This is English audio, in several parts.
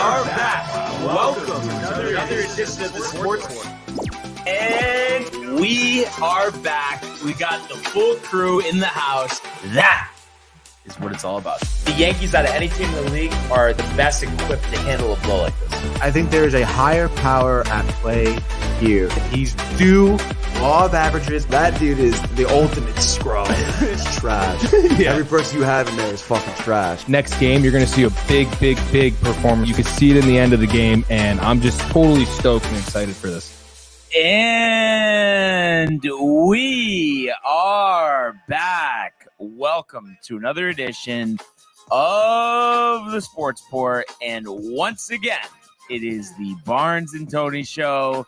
are back. Welcome to another edition of the Sports One. And we are back. We got the full crew in the house. That is what it's all about. The Yankees, out of any team in the league, are the best equipped to handle a blow like this. I think there is a higher power at play here. He's due law of averages. That dude is the ultimate scrub. It's trash. Yeah. Every person you have in there is fucking trash. Next game, you're going to see a big performance. You can see it in the end of the game, and I'm just totally stoked and excited for this. And we are back. Welcome to another edition of the Sports Port. And once again, it is the Barnes and Tony Show.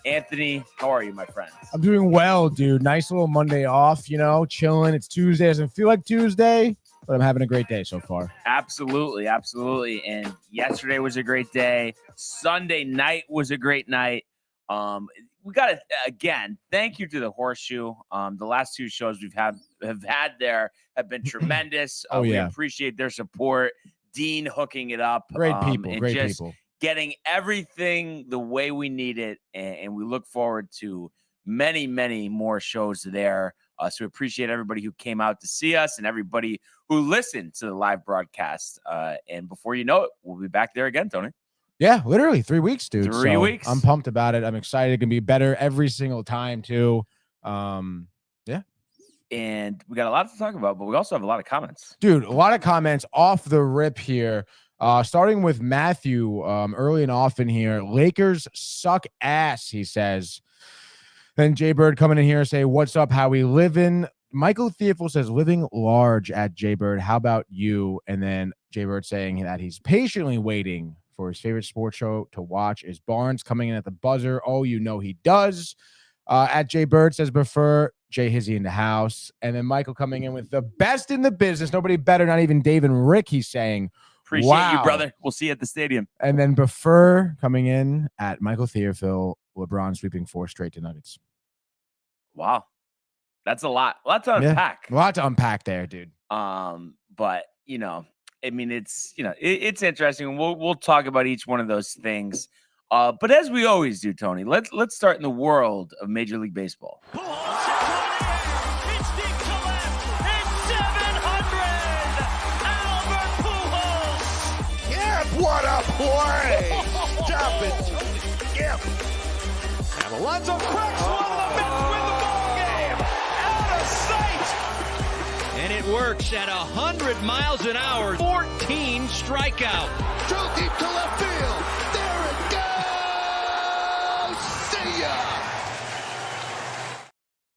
Anthony, how are you, my friend? I'm doing well, dude. Nice little Monday off, chilling. It's Tuesday. Doesn't feel like Tuesday, but I'm having a great day so far. Absolutely. And yesterday was a great day. Sunday night was a great night. We got to, again, thank you to the Horseshoe. The last two shows have had there have been tremendous. We appreciate their support. Dean hooking it up. Great people. Getting everything the way we need it, and we look forward to many more shows there. So we appreciate everybody who came out to see us and everybody who listened to the live broadcast. And before you know it, we'll be back there again, Tony. Yeah, literally 3 weeks, dude. 3 weeks. I'm pumped about it. I'm excited. It can be better every single time, too. Yeah. And we got a lot to talk about, but we also have a lot of comments. Dude, a lot of comments off the rip here. Starting with Matthew early and often here. Lakers suck ass, he says. Then Jay Bird coming in here and say, what's up? How we living? Michael Theofil says, living large at Jay Bird. How about you? And then Jay Bird saying that he's patiently waiting for his favorite sports show to watch. Is Barnes coming in at the buzzer? Oh, he does. At Jay Bird says, prefer Jay Hizzy in the house. And then Michael coming in with the best in the business. Nobody better, not even Dave and Rick, he's saying. Appreciate you, brother. We'll see you at the stadium. And then Prefer coming in at Michael Theofil, LeBron sweeping 4 straight to Nuggets. Wow. That's a lot. A lot to unpack. A lot to unpack there, dude. But it's interesting. We'll talk about each one of those things. But as we always do, Tony, let's start in the world of Major League Baseball. What a play! Stop it, Yep. And Alonso cracks one. The Mets win the ball game. Out of sight. And it works at 100 miles an hour. 14 strikeout. Too deep to left field. There it goes. See ya.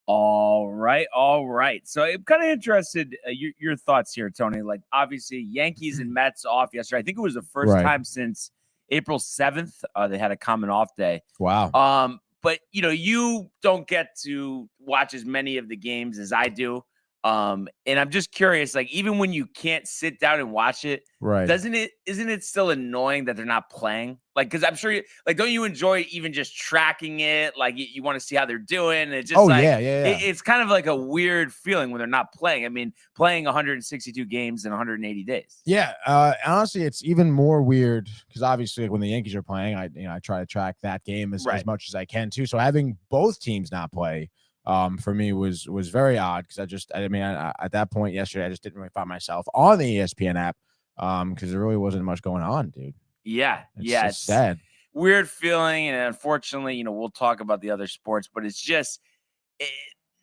All right. So I'm kind of interested your thoughts here, Tony. Like, obviously, Yankees and Mets off yesterday. I think it was the first time since April 7th they had a common off day. Wow. But you don't get to watch as many of the games as I do. And I'm just curious, like, even when you can't sit down and watch it, isn't it still annoying that they're not playing? Like, because I'm sure don't you enjoy even just tracking it? Like, you want to see how they're doing. It's just it's kind of like a weird feeling when they're not playing. I mean, playing 162 games in 180 days. Yeah. Honestly, it's even more weird because obviously when the Yankees are playing, I try to track that game as much as I can too. So having both teams not play, for me was very odd because at that point yesterday, I just didn't really find myself on the ESPN app because there really wasn't much going on, dude. Yeah. It's sad. Weird feeling. And unfortunately, we'll talk about the other sports, but it's just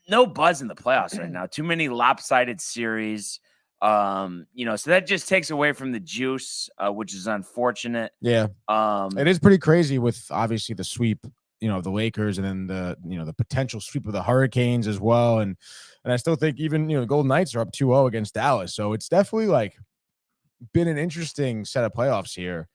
no buzz in the playoffs right now. Too many lopsided series. So that just takes away from the juice, which is unfortunate. Yeah. It is pretty crazy with obviously the sweep, the Lakers and then the potential sweep of the Hurricanes as well. And I still think even, the Golden Knights are up 2-0 against Dallas. So it's definitely been an interesting set of playoffs here.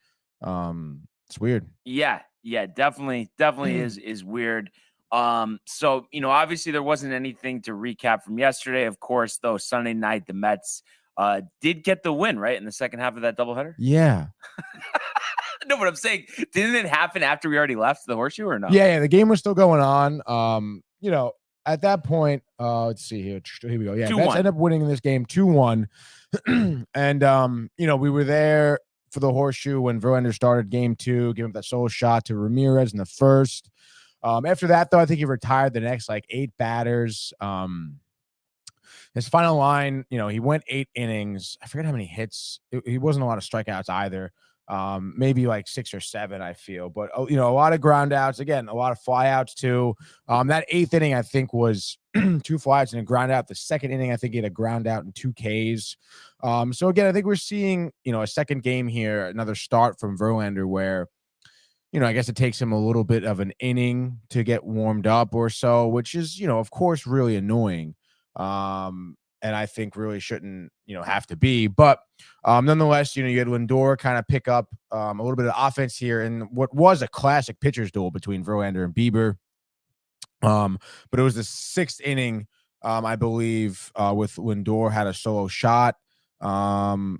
It's weird. Yeah, definitely is weird. So, obviously there wasn't anything to recap from yesterday. Of course, though, Sunday night, the Mets did get the win, right? In the second half of that doubleheader? Yeah. No, but I'm saying, didn't it happen after we already left the Horseshoe or no? Yeah, the game was still going on. At that point, let's see here. Here we go. Yeah, Mets end up winning this game 2-1. And, we were there for the horseshoe when Verlander started game 2, giving up that solo shot to Ramirez in the first. After that, though, I think he retired the next like 8 batters. His final line, he went 8 innings. I forget how many hits. He wasn't a lot of strikeouts either. Maybe like 6 or 7, I feel. But, a lot of ground outs. Again, a lot of flyouts too. That 8th inning, I think, was 2 flyouts and a ground out. The second inning, I think he had a ground out and 2 Ks. So, again, I think we're seeing, a second game here, another start from Verlander where, I guess it takes him a little bit of an inning to get warmed up or so, which is, of course, really annoying. And I think really shouldn't, have to be. But nonetheless, you had Lindor kind of pick up a little bit of offense here in what was a classic pitcher's duel between Verlander and Bieber. But it was the 6th inning, I believe, with Lindor had a solo shot, kind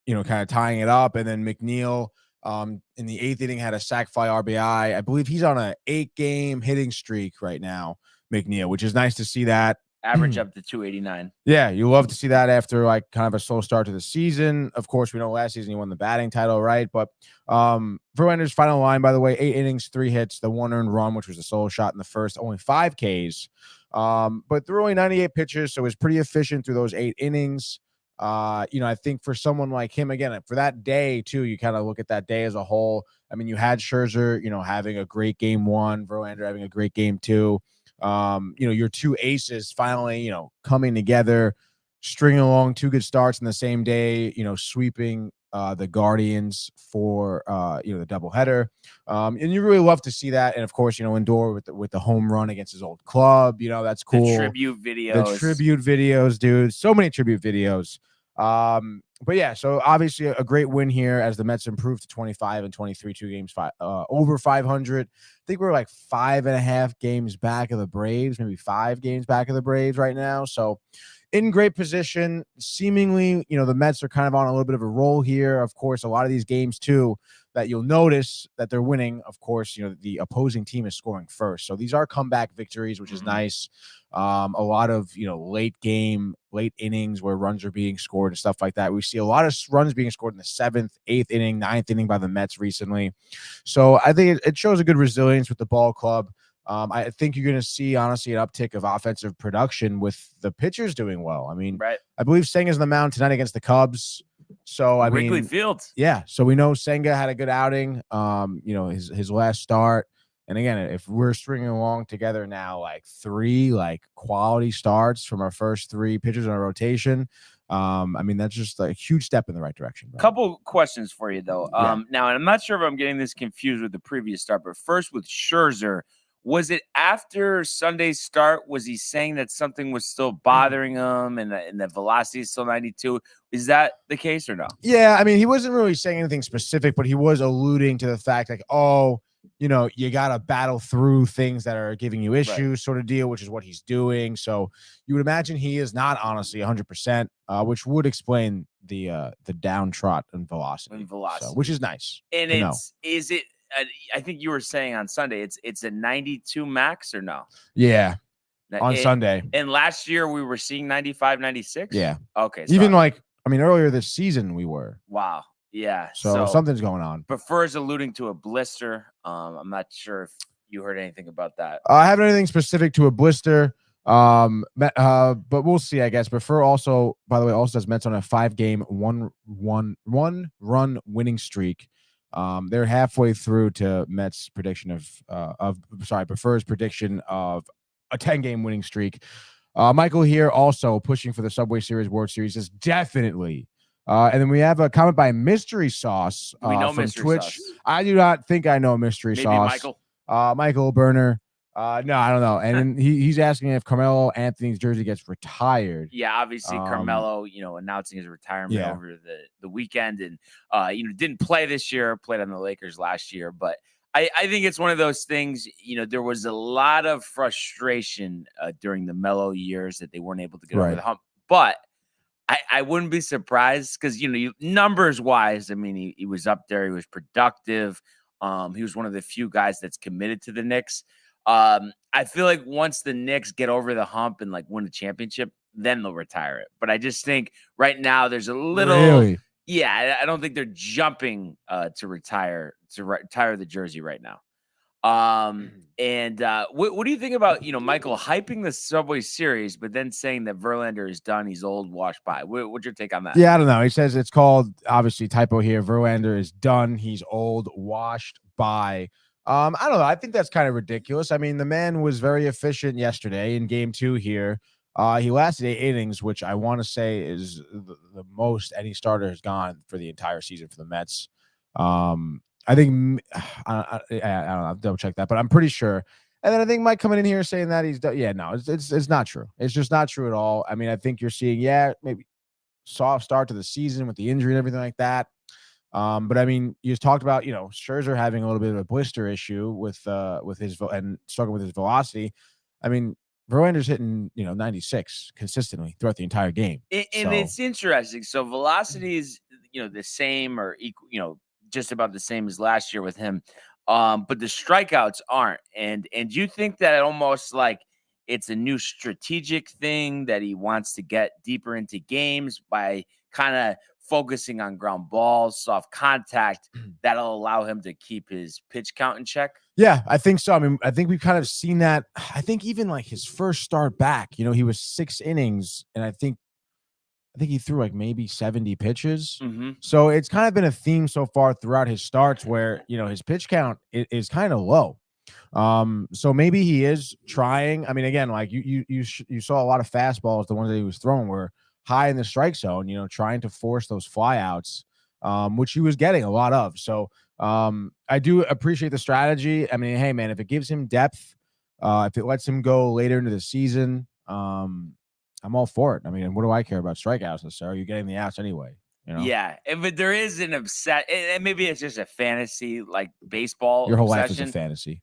of tying it up. And then McNeil in the 8th inning had a sac fly RBI. I believe he's on a 8-game hitting streak right now, McNeil, which is nice to see that. Average up to 289. Yeah, you love to see that after like kind of a slow start to the season. Of course, we know last season he won the batting title, right? But Verlander's final line, by the way, 8 innings, 3 hits, the 1 earned run, which was a solo shot in the first, only 5 Ks. But threw only 98 pitches, so it was pretty efficient through those 8 innings. I think for someone like him, again, for that day too, you kind of look at that day as a whole. I mean, you had Scherzer, having a great game 1, Verlander having a great game 2. Your 2 aces finally, coming together, stringing along 2 good starts in the same day, sweeping the Guardians for the doubleheader. And you really love to see that. And of course, Lindor with the home run against his old club, that's cool. The tribute videos, dude. So many tribute videos. But yeah, so obviously a great win here as the Mets improved to 25 and 23, 2 games, over 500. I think we're like 5.5 games back of the Braves, maybe 5 games back of the Braves right now. So in great position, seemingly, the Mets are kind of on a little bit of a roll here. Of course, a lot of these games too that you'll notice that they're winning. Of course, the opposing team is scoring first. So these are comeback victories, which is nice. A lot of, late innings where runs are being scored and stuff like that. We see a lot of runs being scored in the 7th, 8th inning, 9th inning by the Mets recently. So I think it shows a good resilience with the ball club. I think you're going to see, honestly, an uptick of offensive production with the pitchers doing well. I mean, right. I believe Senga's on the mound tonight against the Cubs. So I Wrigley mean, Field. Yeah. So we know Senga had a good outing. His last start. And again, if we're stringing along together now, like 3 quality starts from our first 3 pitchers in our rotation, I mean, that's just a huge step in the right direction. Right? Couple questions for you though. Now, and I'm not sure if I'm getting this confused with the previous start, but first with Scherzer, was it after Sunday's start? Was he saying that something was still bothering him and the velocity is still 92? Is that the case or no? Yeah, I mean, he wasn't really saying anything specific, but he was alluding to the fact like, you got to battle through things that are giving you issues, right, sort of deal, which is what he's doing. So you would imagine he is not honestly 100%, which would explain the downtrot in velocity. So, which is nice. And is it? I think you were saying on Sunday it's a 92 max or no? Yeah, on Sunday. And last year we were seeing 95, 96. Yeah. Okay. Even earlier this season we were. Wow. Yeah. So something's going on. Prefers alluding to a blister. I'm not sure if you heard anything about that. I haven't anything specific to a blister. But we'll see, I guess. Prefer also, by the way, also has Mets on a 5-game one run winning streak. They're halfway through to Mets prediction Prefer's prediction of a 10-game winning streak. Michael here also pushing for the Subway Series World Series is definitely. And then we have a comment by Mystery Sauce from Mystery Twitch. Sauce. I do not think I know Mystery Maybe Sauce. Michael Burner. No, I don't know. And then he's asking if Carmelo Anthony's jersey gets retired. Yeah, obviously Carmelo, announcing his retirement over the weekend and, didn't play this year, played on the Lakers last year. But I think it's one of those things, there was a lot of frustration during the Melo years that they weren't able to get over the hump. But I wouldn't be surprised because, numbers wise, I mean, he was up there. He was productive. He was one of the few guys that's committed to the Knicks. I feel like once the Knicks get over the hump and win a championship, then they'll retire it. But I just think right now there's a little Yeah, I don't think they're jumping to retire the jersey right now. And what do you think about Michael hyping the Subway Series, but then saying that Verlander is done, he's old, washed by? What's your take on that? Yeah, I don't know. He says it's called, obviously typo here, Verlander is done, he's old, washed by. I don't know. I think that's kind of ridiculous. I mean, the man was very efficient yesterday in game 2 here. He lasted 8 innings, which I want to say is the most any starter has gone for the entire season for the Mets. I think I don't know. I'll double check that, but I'm pretty sure. And then I think Mike coming in here saying that he's done. Yeah, no, it's not true. It's just not true at all. I mean, I think you're seeing, maybe soft start to the season with the injury and everything like that. But I mean, you just talked about, Scherzer having a little bit of a blister issue with his and struggling with his velocity. I mean, Verlander's hitting, 96 consistently throughout the entire game. And it's interesting. So velocity is, the same or equal, just about the same as last year with him. But the strikeouts aren't. And you think that almost like it's a new strategic thing that he wants to get deeper into games by kind of focusing on ground balls, soft contact, that'll allow him to keep his pitch count in check? Yeah, I think so. I mean, I think we've kind of seen that. I think even like his first start back, he was 6 innings, and I think he threw like maybe 70 pitches. Mm-hmm. So it's kind of been a theme so far throughout his starts where, his pitch count is kind of low. So maybe he is trying. I mean, again, like you saw a lot of fastballs, the ones that he was throwing were high in the strike zone, trying to force those flyouts, which he was getting a lot of. So I do appreciate the strategy. I mean, hey man, if it gives him depth, if it lets him go later into the season, I'm all for it. I mean, what do I care about strikeouts necessarily? You're getting the outs anyway. Yeah, but there is an and maybe it's just a fantasy, like baseball. Your whole obsession. life is a fantasy.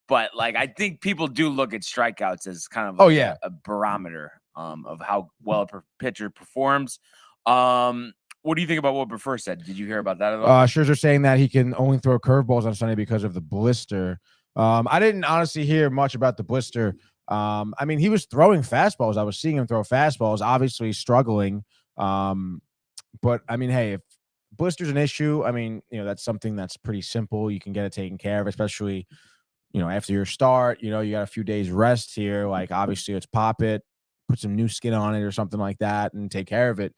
But like, I think people do look at strikeouts as kind of like a barometer of how well a pitcher performs. What do you think about what Prefer said? Did you hear about that at all? Scherzer saying that he can only throw curveballs on Sunday because of the blister. I didn't honestly hear much about the blister. I mean, he was throwing fastballs. I was seeing him throw fastballs, obviously struggling. But I mean, hey, if blister's an issue, I mean, that's something that's pretty simple. You can get it taken care of, especially, after your start, you got a few days rest here. Like, obviously, let's pop it, put some new skin on it or something like that and take care of it.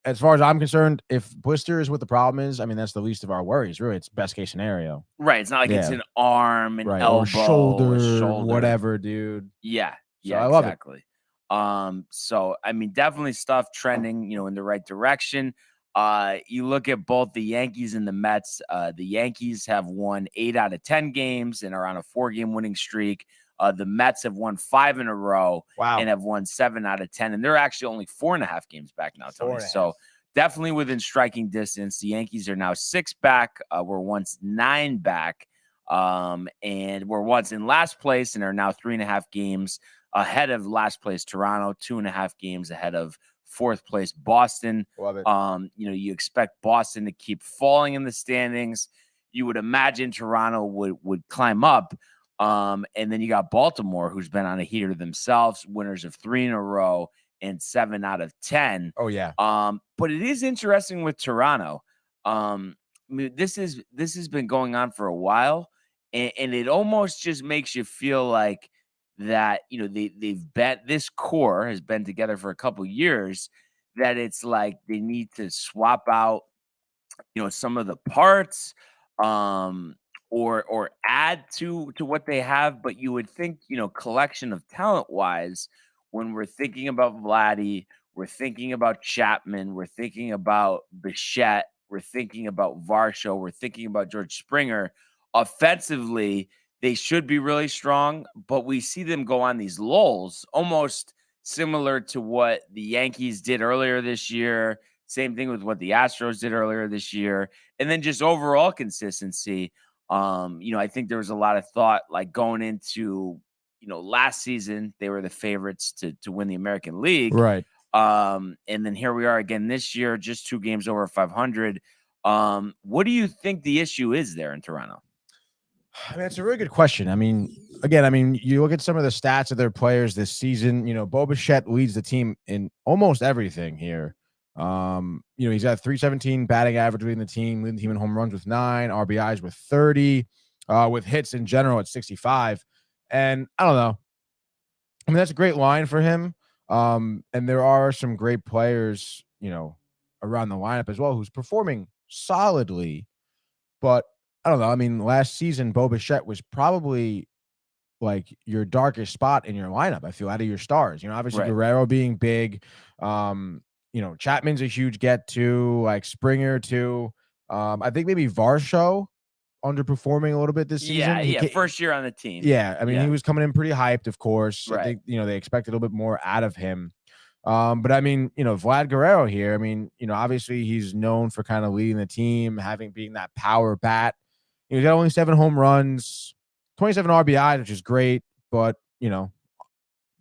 As far as I'm concerned, if blister is what the problem is, I mean, that's the least of our worries. Really, it's best case scenario. Right. It's not like it's an arm, an elbow, or shoulder, whatever, dude. Yeah. So I love exactly. So I mean, definitely stuff trending, in the right direction. You look at both the Yankees and the Mets. The Yankees have won 8 out of 10 games and are on a 4-game winning streak. The Mets have won 5 in a row and have won 7 out of 10. And they're actually only 4.5 games back now, Tony. So definitely within striking distance. The Yankees are now 6 back. Were once 9 back. And were once in last place and are now 3.5 games ahead of last place Toronto, 2.5 games ahead of 4th place Boston. Love it. You expect Boston to keep falling in the standings. You would imagine Toronto would climb up. And then you got Baltimore, who's been on a heater themselves, winners of 3 in a row and 7 out of 10. Oh yeah. But it is interesting with Toronto. I mean, this has been going on for a while, and it almost just makes you feel like that, they've bet this core has been together for a couple years, that it's like they need to swap out, some of the parts, or add to what they have. But you would think, collection of talent wise, when we're thinking about Vladdy, we're thinking about Chapman, we're thinking about Bichette, we're thinking about Varsho, we're thinking about George Springer. Offensively, they should be really strong, but we see them go on these lulls, almost similar to what the Yankees did earlier this year. Same thing with what the Astros did earlier this year. And then just overall consistency. I think there was a lot of thought, like going into, last season, they were the favorites to win the American League. Right. And then here we are again this year, just 2 games over 500. What do you think the issue is there in Toronto? I mean, it's a really good question. I mean, again, you look at some of the stats of their players this season. Bo Bichette leads the team in almost everything here. He's got 317 batting average leading the team in home runs with 9, RBIs with 30, with hits in general at 65. And I don't know. I mean, that's a great line for him. And there are some great players, around the lineup as well, who's performing solidly. But I don't know. I mean, last season, Bo Bichette was probably like your darkest spot in your lineup. I feel out of your stars. Obviously Guerrero being big. Chapman's a huge get too. Like Springer too. I think maybe Varsho underperforming a little bit this season. Yeah, first year on the team. Yeah, I mean, he was coming in pretty hyped, of course. Right. I think, they expected a little bit more out of him. But I mean, Vlad Guerrero here, I mean, obviously he's known for kind of leading the team, being that power bat. He's got only 7 home runs, 27 RBIs, which is great, but,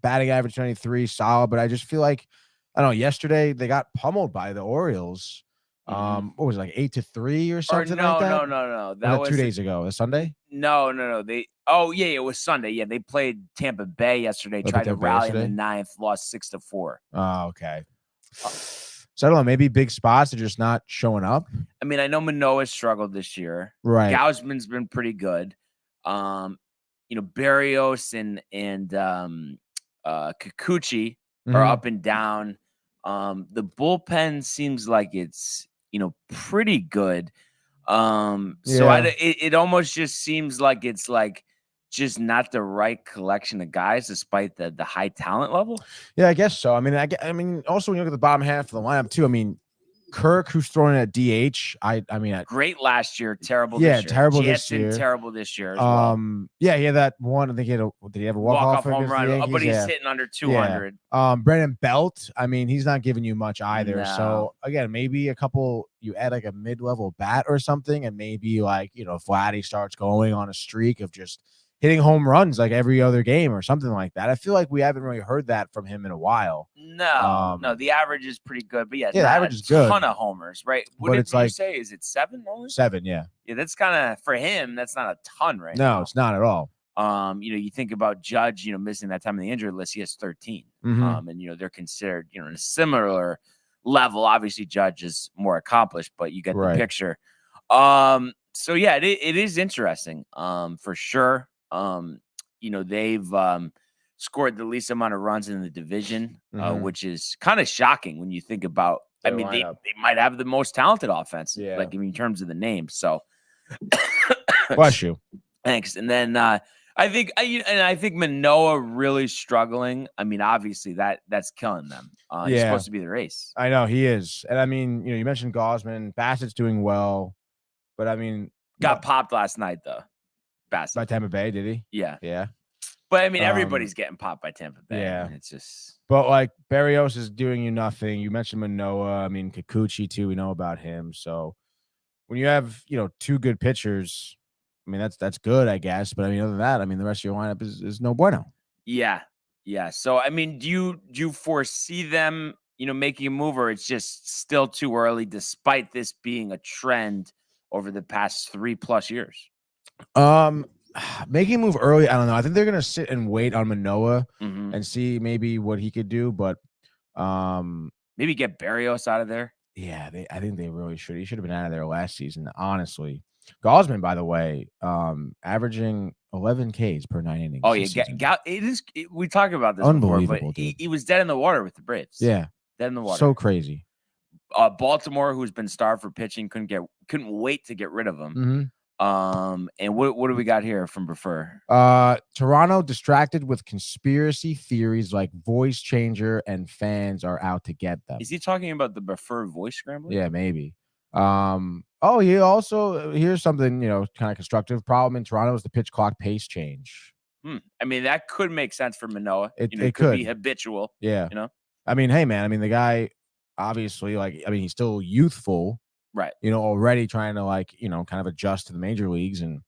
batting average 93, solid. But I just feel like, I don't know, yesterday they got pummeled by the Orioles. What was it, like 8-3 or something like that? No. That was 2 days ago. A Sunday? No. It was Sunday. Yeah, they played Tampa Bay yesterday. Tried to rally in the 9th, lost 6-4. Oh, okay. So I don't know. Maybe big spots are just not showing up. I mean, I know Manoah struggled this year. Right. Gausman's been pretty good. Barrios and Kikuchi are up and down. The bullpen seems like it's pretty good. So it almost just seems like it's like just not the right collection of guys, despite the high talent level. Yeah, I guess so. I mean, also when you look at the bottom half of the lineup too, I mean, Kirk, who's throwing at DH, great last year, terrible this year. Terrible Jansen, this year. Terrible this year as well. He had that one. I think did he have a walk-off home run? But he's hitting under 200. Yeah. Brandon Belt, I mean, he's not giving you much either. No. So again, maybe you add like a mid-level bat or something, and maybe like, Vladdy starts going on a streak of just hitting home runs like every other game or something like that. I feel like we haven't really heard that from him in a while. No, the average is pretty good, but the average is good. Ton of homers, right? What did you say? Is it 7 only? 7, yeah. Yeah, that's kind of for him. That's not a ton, right? No, it's not at all. You think about Judge, missing that time in the injury list. He has 13. And they're considered, in a similar level. Obviously, Judge is more accomplished, but you get the picture. So yeah, it is interesting. For sure. They've scored the least amount of runs in the division, which is kind of shocking when you think about. They might have the most talented offense, like in terms of the name. So, bless you. Thanks. And then I think Manoah really struggling. I mean, obviously that's killing them. He's supposed to be the ace. I know he is, and I mean, you mentioned Gausman, Bassett's doing well, but I mean, got popped last night though. Bassett. By Tampa Bay, did he? Yeah. But I mean, everybody's getting popped by Tampa Bay. Yeah. I mean, it's just. But like Barrios is doing you nothing. You mentioned Manoah. I mean, Kikuchi too. We know about him. So when you have 2 good pitchers, I mean that's good, I guess. But I mean, other than that, I mean, the rest of your lineup is no bueno. Yeah. So I mean, do you foresee them, making a move, or it's just still too early, despite this being a trend over the past 3+ years? Making a move early, I don't know. I think they're gonna sit and wait on Manoah and see maybe what he could do, but maybe get Barrios out of there. Yeah, I think they really should. He should have been out of there last season, honestly. Gausman, by the way, averaging 11 Ks per 9 innings. Oh yeah, we talked about this unbelievable, before, but he was dead in the water with the Braves. Yeah, dead in the water. So crazy. Baltimore, who's been starved for pitching, couldn't wait to get rid of him. And what do we got here from Prefer? Toronto distracted with conspiracy theories like voice changer and fans are out to get them. Is he talking about the Prefer voice scrambler? Yeah, maybe. He also, here's something, kind of constructive problem in Toronto is the pitch clock pace change. I mean, that could make sense for Manoah. It could be habitual. Yeah. I mean, hey man, I mean, the guy obviously he's still youthful. Right. Already trying to kind of adjust to the major leagues, and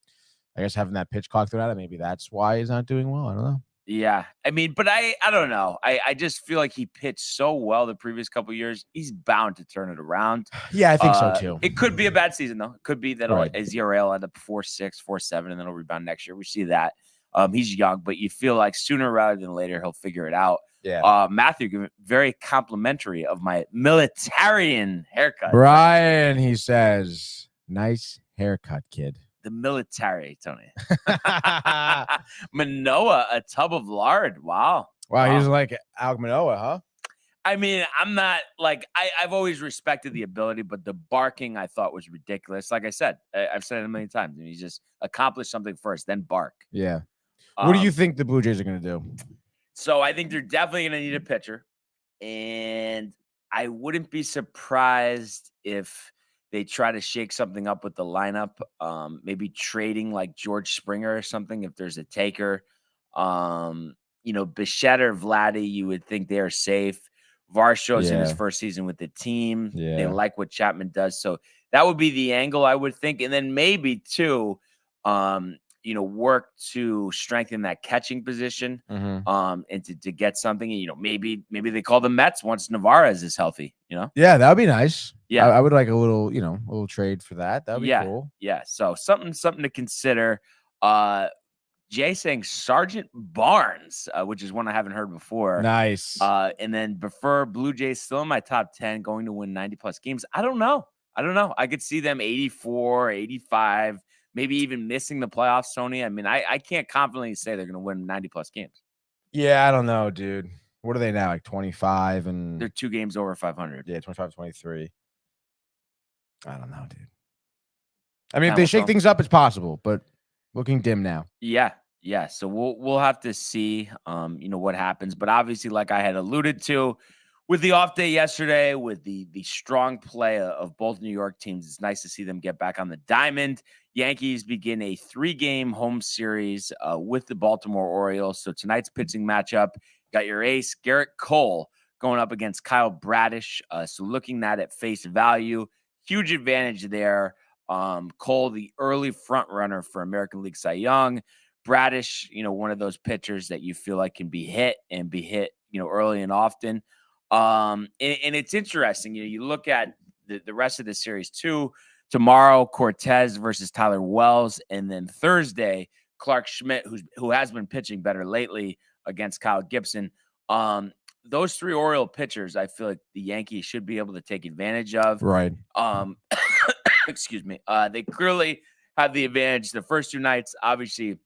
I guess having that pitch clock thrown at it, maybe that's why he's not doing well. I don't know. Yeah. I mean, but I don't know. I just feel like he pitched so well the previous couple of years. He's bound to turn it around. Yeah, I think so too. It could be a bad season though. It could be that his ERA will end up 4.6, 4.7, and then he'll rebound next year. We see that. He's young, but you feel like sooner rather than later he'll figure it out. Yeah. Matthew, very complimentary of my militarian haircut. Brian, he says, nice haircut, kid. The military, Tony. Manoa, a tub of lard. Wow. Wow, he's like Alek Manoah, huh? I mean, I'm not like I've always respected the ability, but the barking I thought was ridiculous. Like I said, I've said it a million times. And he just accomplished something first, then bark. Yeah. What do you think the Blue Jays are going to do? So I think they're definitely going to need a pitcher, and I wouldn't be surprised if they try to shake something up with the lineup. Maybe trading like George Springer or something if there's a taker. Bichette or Vladdy, you would think they are safe. Varsho's in his first season with the team. Yeah. They like what Chapman does. So that would be the angle I would think. And then maybe too, work to strengthen that catching position, and to get something. Maybe they call the Mets once Navarez is healthy. Yeah, that would be nice. Yeah, I would like a little trade for that. That would be cool. Yeah, so something to consider. Jay saying Sergeant Barnes, which is one I haven't heard before. Nice. And then prefer Blue Jays still in my top 10, going to win 90+ games. I don't know. I could see them 84, 85, maybe even missing the playoffs, Tony. I mean, I can't confidently say they're going to win 90+ games. Yeah, I don't know, dude. What are they now? Like 25 and they're 2 games over 500. Yeah, 25, 23. I don't know, dude. I mean, if they shake things up, it's possible, but looking dim now. Yeah. So we'll have to see what happens. But obviously, like I had alluded to, with the off day yesterday, with the strong play of both New York teams, it's nice to see them get back on the diamond. Yankees begin a 3-game home series with the Baltimore Orioles. So tonight's pitching matchup, got your ace, Garrett Cole, going up against Kyle Bradish. So looking at face value, huge advantage there. Cole, the early front runner for American League Cy Young. Bradish, one of those pitchers that you feel like can be hit early and often. And it's interesting. You look at the rest of the series too. Tomorrow, Cortez versus Tyler Wells, and then Thursday, Clark Schmidt, who has been pitching better lately, against Kyle Gibson. Those 3 Oriole pitchers, I feel like the Yankees should be able to take advantage of. Right. Excuse me. They clearly have the advantage. The first 2 nights, obviously,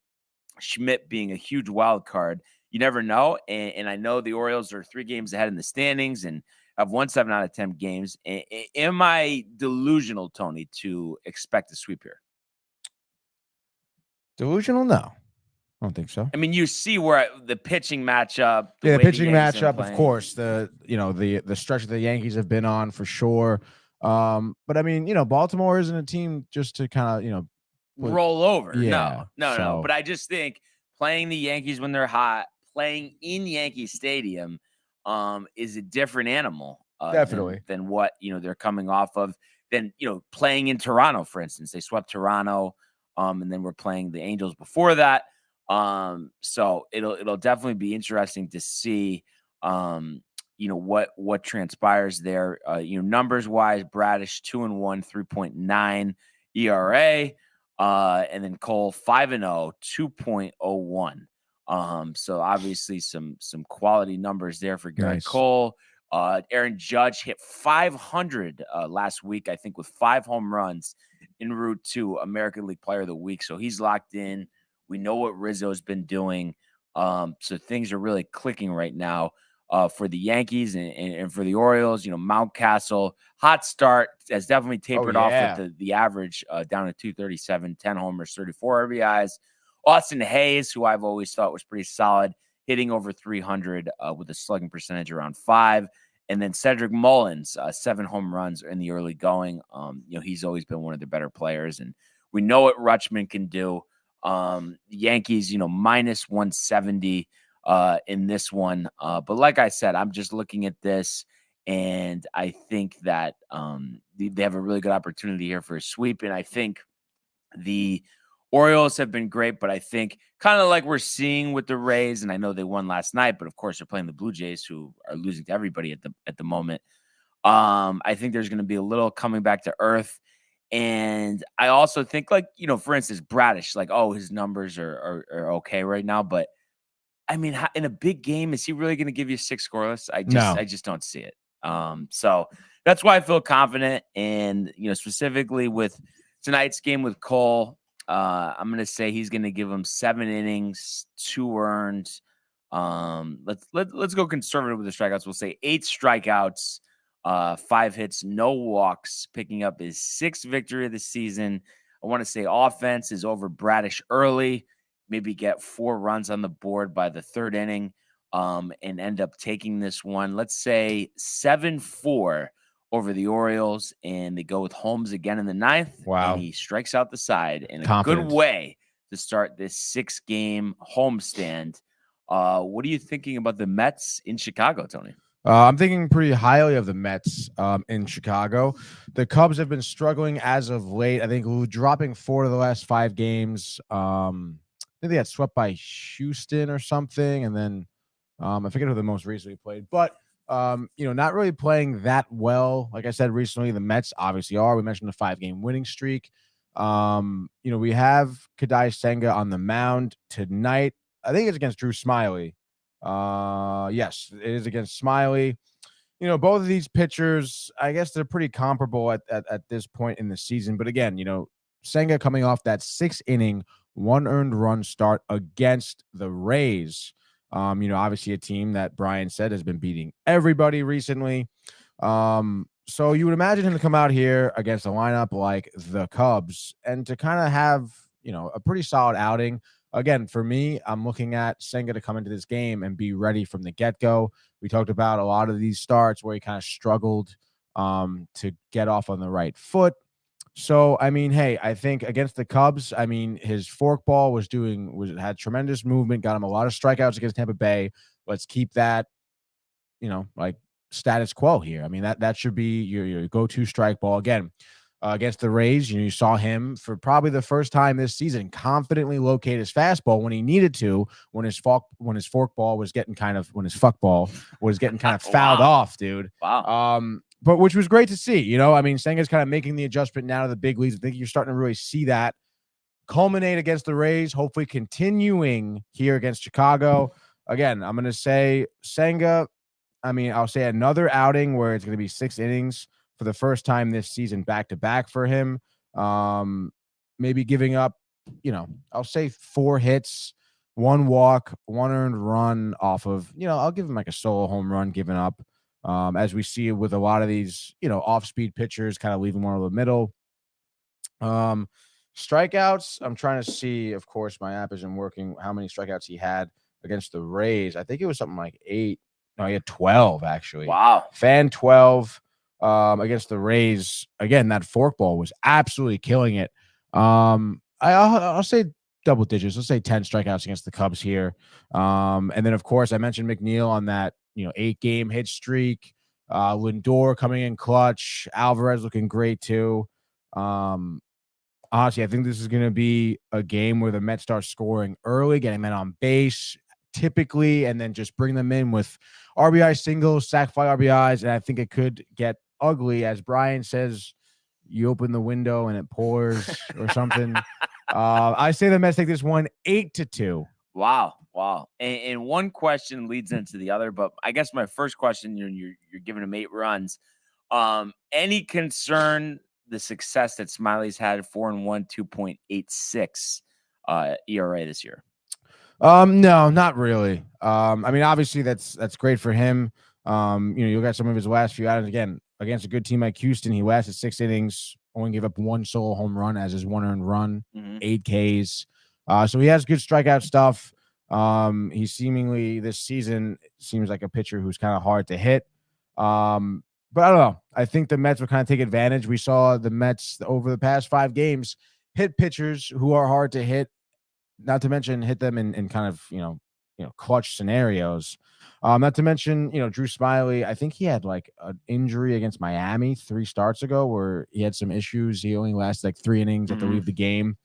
Schmidt being a huge wild card. You never know. And I know the Orioles are 3 games ahead in the standings and have won 7 out of 10 games. Am I delusional, Tony, to expect a sweep here? Delusional? No. I don't think so. I mean, you see where the pitching matchup. The pitching matchup, of course. The stretch that the Yankees have been on for sure. But I mean, Baltimore isn't a team just to kind of, roll over. Yeah, No. But I just think playing the Yankees when they're hot, playing in Yankee Stadium, is a different animal. Definitely than what they're coming off of. Then playing in Toronto, for instance, they swept Toronto, and then we're playing the Angels before that. So it'll definitely be interesting to see, what transpires there. Numbers wise, Bradish 2-1, 3.9 ERA. And then Cole 5-0, 2.01. So obviously some quality numbers there for Garrett Cole. Aaron Judge hit 500 last week, I think, with 5 home runs en route to American League Player of the Week. So he's locked in. We know what Rizzo's been doing. So things are really clicking right now for the Yankees and for the Orioles. Mountcastle, hot start, has definitely tapered off at the average down to 237, 10 homers, 34 RBIs. Austin Hayes, who I've always thought was pretty solid, hitting over 300 with a slugging percentage around 5. And then Cedric Mullins, 7 home runs in the early going. He's always been one of the better players, and we know what Rutschman can do. The Yankees, minus 170 in this one. But like I said, I'm just looking at this, and I think that they have a really good opportunity here for a sweep. And I think the Orioles have been great, but I think kind of like we're seeing with the Rays, and I know they won last night, but of course they're playing the Blue Jays, who are losing to everybody at the moment. I think there's going to be a little coming back to earth. And I also think, for instance, Bradish, his numbers are okay right now, but I mean, in a big game, is he really going to give you 6 scoreless? I No. just don't see it. So that's why I feel confident. And, specifically with tonight's game with Cole, I'm going to say he's going to give him 7 innings, 2 earned. Let's go conservative with the strikeouts. We'll say 8 strikeouts, 5 hits, no walks, picking up his 6th victory of the season. I want to say offense is over Bradish early, maybe get 4 runs on the board by the 3rd inning, and end up taking this one. Let's say 7-4 over the Orioles, and they go with Holmes again in the 9th. Wow. And he strikes out the side in a Confidence. good way to start this 6-game homestand. What are you thinking about the Mets in Chicago, Tony? I'm thinking pretty highly of the Mets in Chicago. The Cubs have been struggling as of late. I think dropping 4 of the last 5 games. I think they got swept by Houston or something, and then I forget who the most recently played. But not really playing that well. Like I said recently, the Mets obviously are. We mentioned the 5-game winning streak. We have Kadai Senga on the mound tonight. I think it's against Drew Smiley. Yes, it is against Smiley. Both of these pitchers, I guess they're pretty comparable at this point in the season. But again, Senga coming off that 6-inning, 1 earned run start against the Rays. Obviously a team that Brian said has been beating everybody recently. So you would imagine him to come out here against a lineup like the Cubs and to kind of have, a pretty solid outing. Again, for me, I'm looking at Senga to come into this game and be ready from the get-go. We talked about a lot of these starts where he kind of struggled to get off on the right foot. So, I mean, hey, I think against the Cubs, his forkball had tremendous movement, got him a lot of strikeouts against Tampa Bay. Let's keep that, status quo here. I mean, that should be your go-to strike ball. Again, against the Rays, you saw him for probably the first time this season confidently locate his fastball when he needed to, when his forkball was getting kind of fouled off, dude. Wow. But which was great to see. Senga's kind of making the adjustment now to the big leagues. I think you're starting to really see that culminate against the Rays, hopefully continuing here against Chicago. Again, I'm going to say Senga, I'll say another outing where it's going to be 6 innings for the first time this season, back-to-back for him. Maybe giving up, I'll say 4 hits, 1 walk, 1 earned run off of, I'll give him like a solo home run given up. As we see with a lot of these, off-speed pitchers, kind of leaving one over the middle. Strikeouts, I'm trying to see, of course, my app isn't working, how many strikeouts he had against the Rays. I think it was something like 8. No, he had 12, actually. Wow. Fan 12 against the Rays. Again, that forkball was absolutely killing it. I'll say double digits. Let's say 10 strikeouts against the Cubs here. And then, of course, I mentioned McNeil on that 8-game hit streak. Lindor coming in clutch. Alvarez looking great too. Honestly, I think this is going to be a game where the Mets start scoring early, getting men on base typically, and then just bring them in with RBI singles, sac fly RBIs, and I think it could get ugly. As Brian says, you open the window and it pours or something. I say the Mets take this one 8-2. Wow. And one question leads into the other, but I guess my first question, you're giving him 8 runs. Any concern the success that Smiley's had 4-1, 2.86 ERA this year? No, not really. Obviously that's great for him. You got some of his last few outings again against a good team like Houston. He lasted 6 innings, only gave up 1 solo home run as his 1 earned run, 8 Ks. So he has good strikeout stuff. He seemingly this season seems like a pitcher who's kind of hard to hit. But I don't know. I think the Mets will kind of take advantage. We saw the Mets over the past 5 games hit pitchers who are hard to hit, not to mention hit them in kind of, clutch scenarios. Not to mention, Drew Smiley, I think he had like an injury against Miami 3 starts ago where he had some issues. He only lasted like 3 innings, had to leave the game.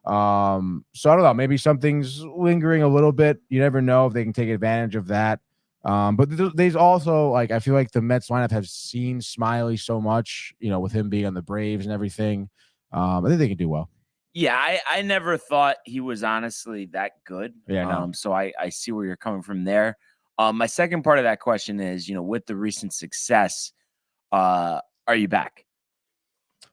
So I don't know, maybe something's lingering a little bit. You never know if they can take advantage of that. But there's also I feel like the Mets lineup have seen Smiley so much, with him being on the Braves and everything. I think they can do well. Yeah, I never thought he was honestly that good. Yeah, no. So I see where you're coming from there. My second part of that question is, with the recent success, are you back?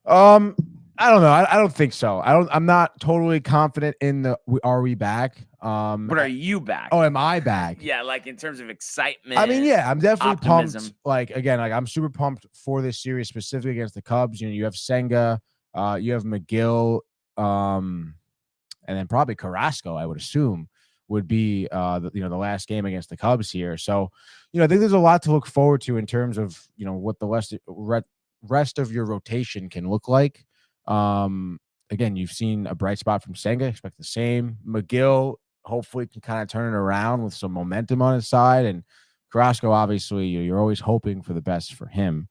I don't know. I don't think so. I'm not totally confident in are we back? But are you back? Oh, am I back? Yeah, like in terms of excitement. I mean, yeah, I'm definitely optimism. pumped. Like again, like I'm super pumped for this series specifically against the Cubs. You have Senga, you have McGill, and then probably Carrasco, I would assume, would be the last game against the Cubs here. So, I think there's a lot to look forward to in terms of what the rest of your rotation can look like. Again, you've seen a bright spot from Senga. Expect the same. McGill hopefully can kind of turn it around with some momentum on his side, and Carrasco, obviously, you're always hoping for the best for him.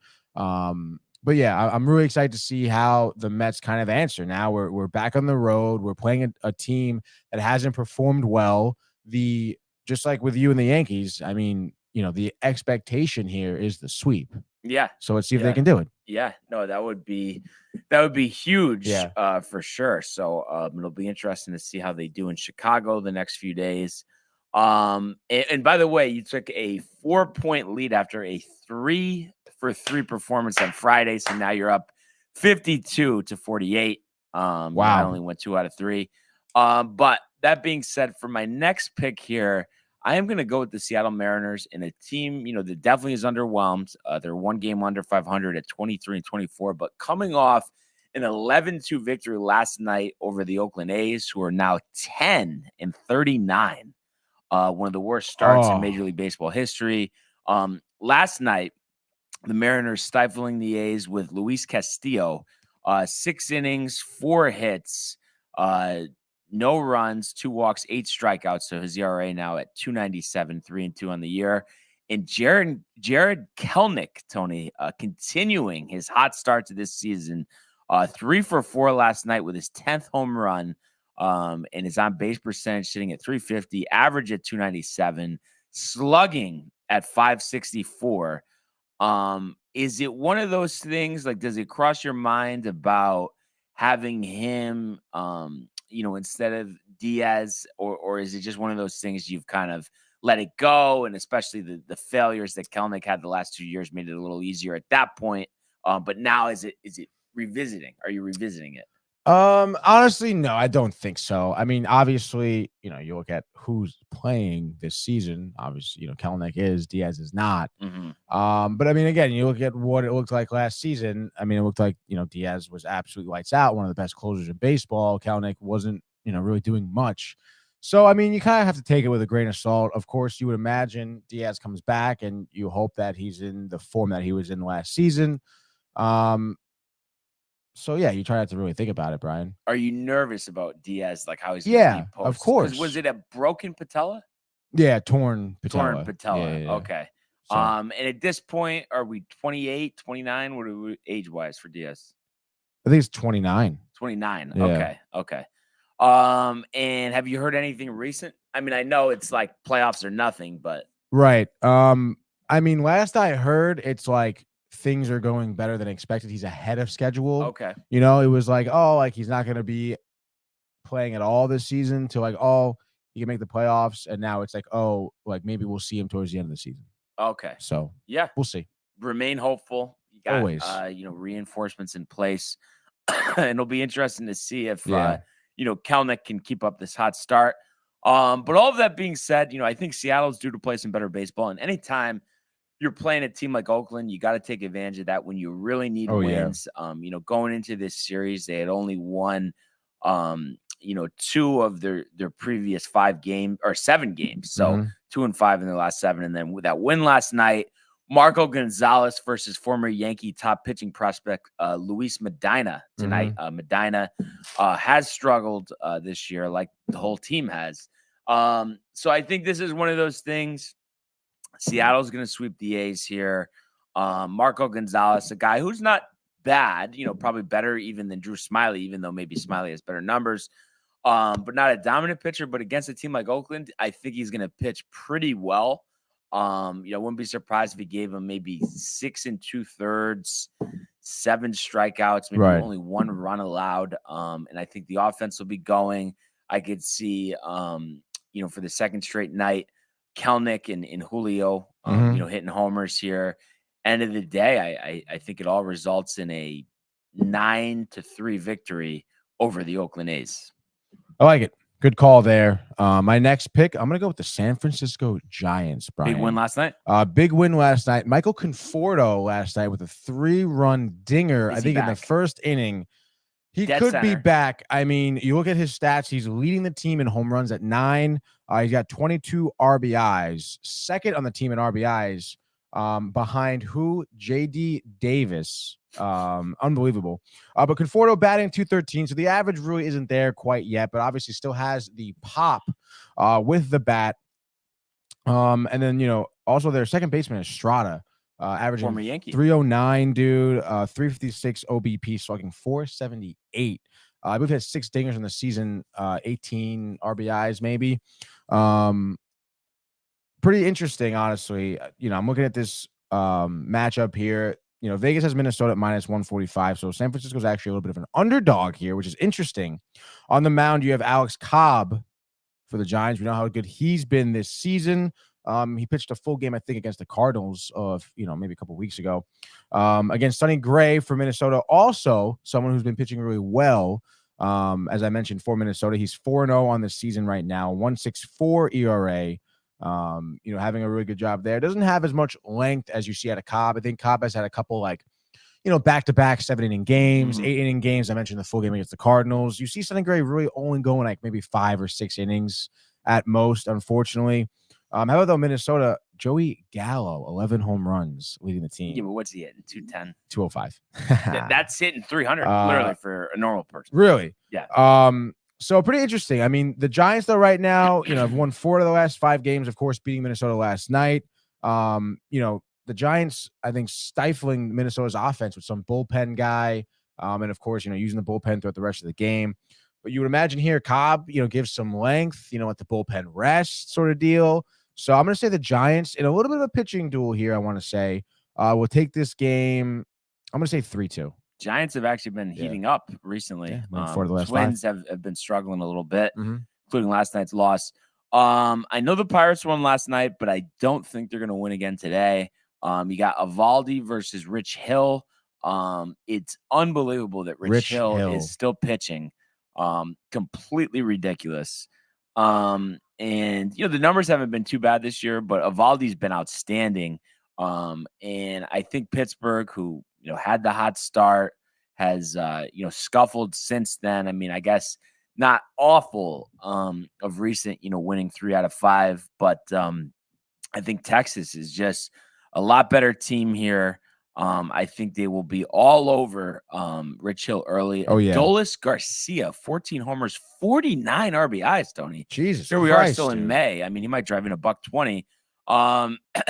But yeah, I'm really excited to see how the Mets kind of answer. Now we're back on the road. We're playing a team that hasn't performed well. Just like with you and the Yankees, I mean, the expectation here is the sweep. Yeah. So let's see if they can do it. Yeah, no, that would be huge, for sure. So it'll be interesting to see how they do in Chicago the next few days. And by the way, you took a 4-point lead after a 3-for-3 performance on Friday, so now you're up 52-48. Wow, I only went 2 out of 3. But that being said, for my next pick here, I am going to go with the Seattle Mariners in a team, that definitely is underwhelmed. They're 1 game under 500 at 23-24, but coming off an 11-2 victory last night over the Oakland A's, who are now 10-39. One of the worst starts in Major League Baseball history. Last night, the Mariners stifling the A's with Luis Castillo, 6 innings, 4 hits, no runs, 2 walks, 8 strikeouts. So his ERA now at 2.97, 3-2 on the year. And Jared Kelenic, Tony, continuing his hot start to this season, 3 for 4 last night with his 10th home run, and his on base percentage sitting at 350, average at 297, slugging at 564. Is it one of those things, like, does it cross your mind about having him, instead of Diaz, or is it just one of those things you've kind of let it go? And especially the failures that Kelenic had the last 2 years made it a little easier at that point. But now is it revisiting? Are you revisiting it? Honestly, no, I don't think so. I mean, obviously, you look at who's playing this season. Obviously, Kelenic is, Diaz is not. Mm-hmm. But I mean, again, you look at what it looked like last season. I mean, it looked like, Diaz was absolutely lights out, one of the best closers in baseball. Kelenic wasn't, really doing much. So, I mean, you kind of have to take it with a grain of salt. Of course, you would imagine Diaz comes back and you hope that he's in the form that he was in last season. So, yeah, you try not to really think about it, Brian. Are you nervous about Diaz, like how he's going to be post? Of course. Was it a broken patella? Yeah, torn patella. Torn patella. Yeah. Okay. So. And at this point, are we 28, 29? What are we age-wise for Diaz? I think it's 29. 29. Yeah. Okay. And have you heard anything recent? I mean, I know it's like playoffs or nothing, but right. I mean, last I heard, it's like things are going better than expected. He's ahead of schedule. Okay. It was like, he's not going to be playing at all this season to like, he can make the playoffs. And now it's like, maybe we'll see him towards the end of the season. Okay. So yeah, we'll see. Remain hopeful. You got, always, reinforcements in place. And it'll be interesting to see if, Kelenic can keep up this hot start. But all of that being said, I think Seattle's due to play some better baseball. And anytime you're playing a team like Oakland, you got to take advantage of that when you really need wins. Yeah. Going into this series, they had only won, 2 of their previous 7 games. So 2-5 in their last 7. And then with that win last night, Marco Gonzalez versus former Yankee top pitching prospect Luis Medina tonight. Medina has struggled this year, like the whole team has. So I think this is one of those things. Seattle's going to sweep the A's here. Marco Gonzalez, a guy who's not bad, probably better even than Drew Smyly, even though maybe Smyly has better numbers, but not a dominant pitcher. But against a team like Oakland, I think he's going to pitch pretty well. Wouldn't be surprised if he gave him maybe 6 2/3, 7 strikeouts, maybe Right. only 1 run allowed. And I think the offense will be going. I could see, for the second straight night, Kelnick and Julio, hitting homers here. End of the day, I think it all results in a 9-3 victory over the Oakland A's. I like it. Good call there. My next pick, I'm going to go with the San Francisco Giants, Brian. Big win last night. Big win last night. Michael Conforto last night with a 3-run dinger. I think in the first inning. He could be back. I mean, you look at his stats. He's leading the team in home runs at 9. He's got 22 RBIs. Second on the team in RBIs. Behind who? J.D. Davis. Unbelievable. But Conforto batting .213, so the average really isn't there quite yet, but obviously still has the pop with the bat. And then, also their second baseman is Estrada, averaging former Yankee. 309, dude, 356 OBP, slugging 478. I believe he has 6 dingers in the season, 18 RBIs maybe. Pretty interesting, honestly. I'm looking at this matchup here. Vegas has Minnesota at -145, so San Francisco's actually a little bit of an underdog here, which is interesting. On the mound, you have Alex Cobb for the Giants. We know how good he's been this season. He pitched a full game, I think, against the Cardinals of, maybe a couple weeks ago. Against Sonny Gray for Minnesota, also someone who's been pitching really well. As I mentioned, for Minnesota, he's 4-0 on the season right now, 1.64 ERA. Having a really good job there. Doesn't have as much length as you see out of Cobb. I think Cobb has had a couple back-to-back 7-inning games, 8-inning games. I mentioned the full game against the Cardinals. You see Sonny Gray really only going like maybe 5 or 6 innings at most, unfortunately. How about though Minnesota? Joey Gallo, 11 home runs leading the team. Yeah, but what's he hitting? 210? 205. That's hitting 300 literally for a normal person. Really? Yeah. So pretty interesting. I mean, the Giants, though, right now, have won 4 of the last 5 games, of course, beating Minnesota last night. The Giants, I think, stifling Minnesota's offense with some bullpen guy. And, of course, using the bullpen throughout the rest of the game. But you would imagine here, Cobb, gives some length, let the bullpen rest sort of deal. So I'm going to say the Giants in a little bit of a pitching duel here, I want to say. Will take this game. I'm going to say 3-2. Giants have actually been heating up recently. For the last Twins 5. have been struggling a little bit, including last night's loss. I know the Pirates won last night, but I don't think they're going to win again today. You got Eovaldi versus Rich Hill. It's unbelievable that Rich Hill is still pitching. Completely ridiculous. And the numbers haven't been too bad this year, but Eovaldi's been outstanding. And I think Pittsburgh, who had the hot start, has scuffled since then. I mean, I guess not awful of recent, winning 3 out of 5, but I think Texas is just a lot better team here. I think they will be all over Rich Hill early. Oh, yeah. Adolis Garcia, 14 homers, 49 RBIs, Tony. Jesus Here we Christ, are still in May. I mean, he might drive in $120.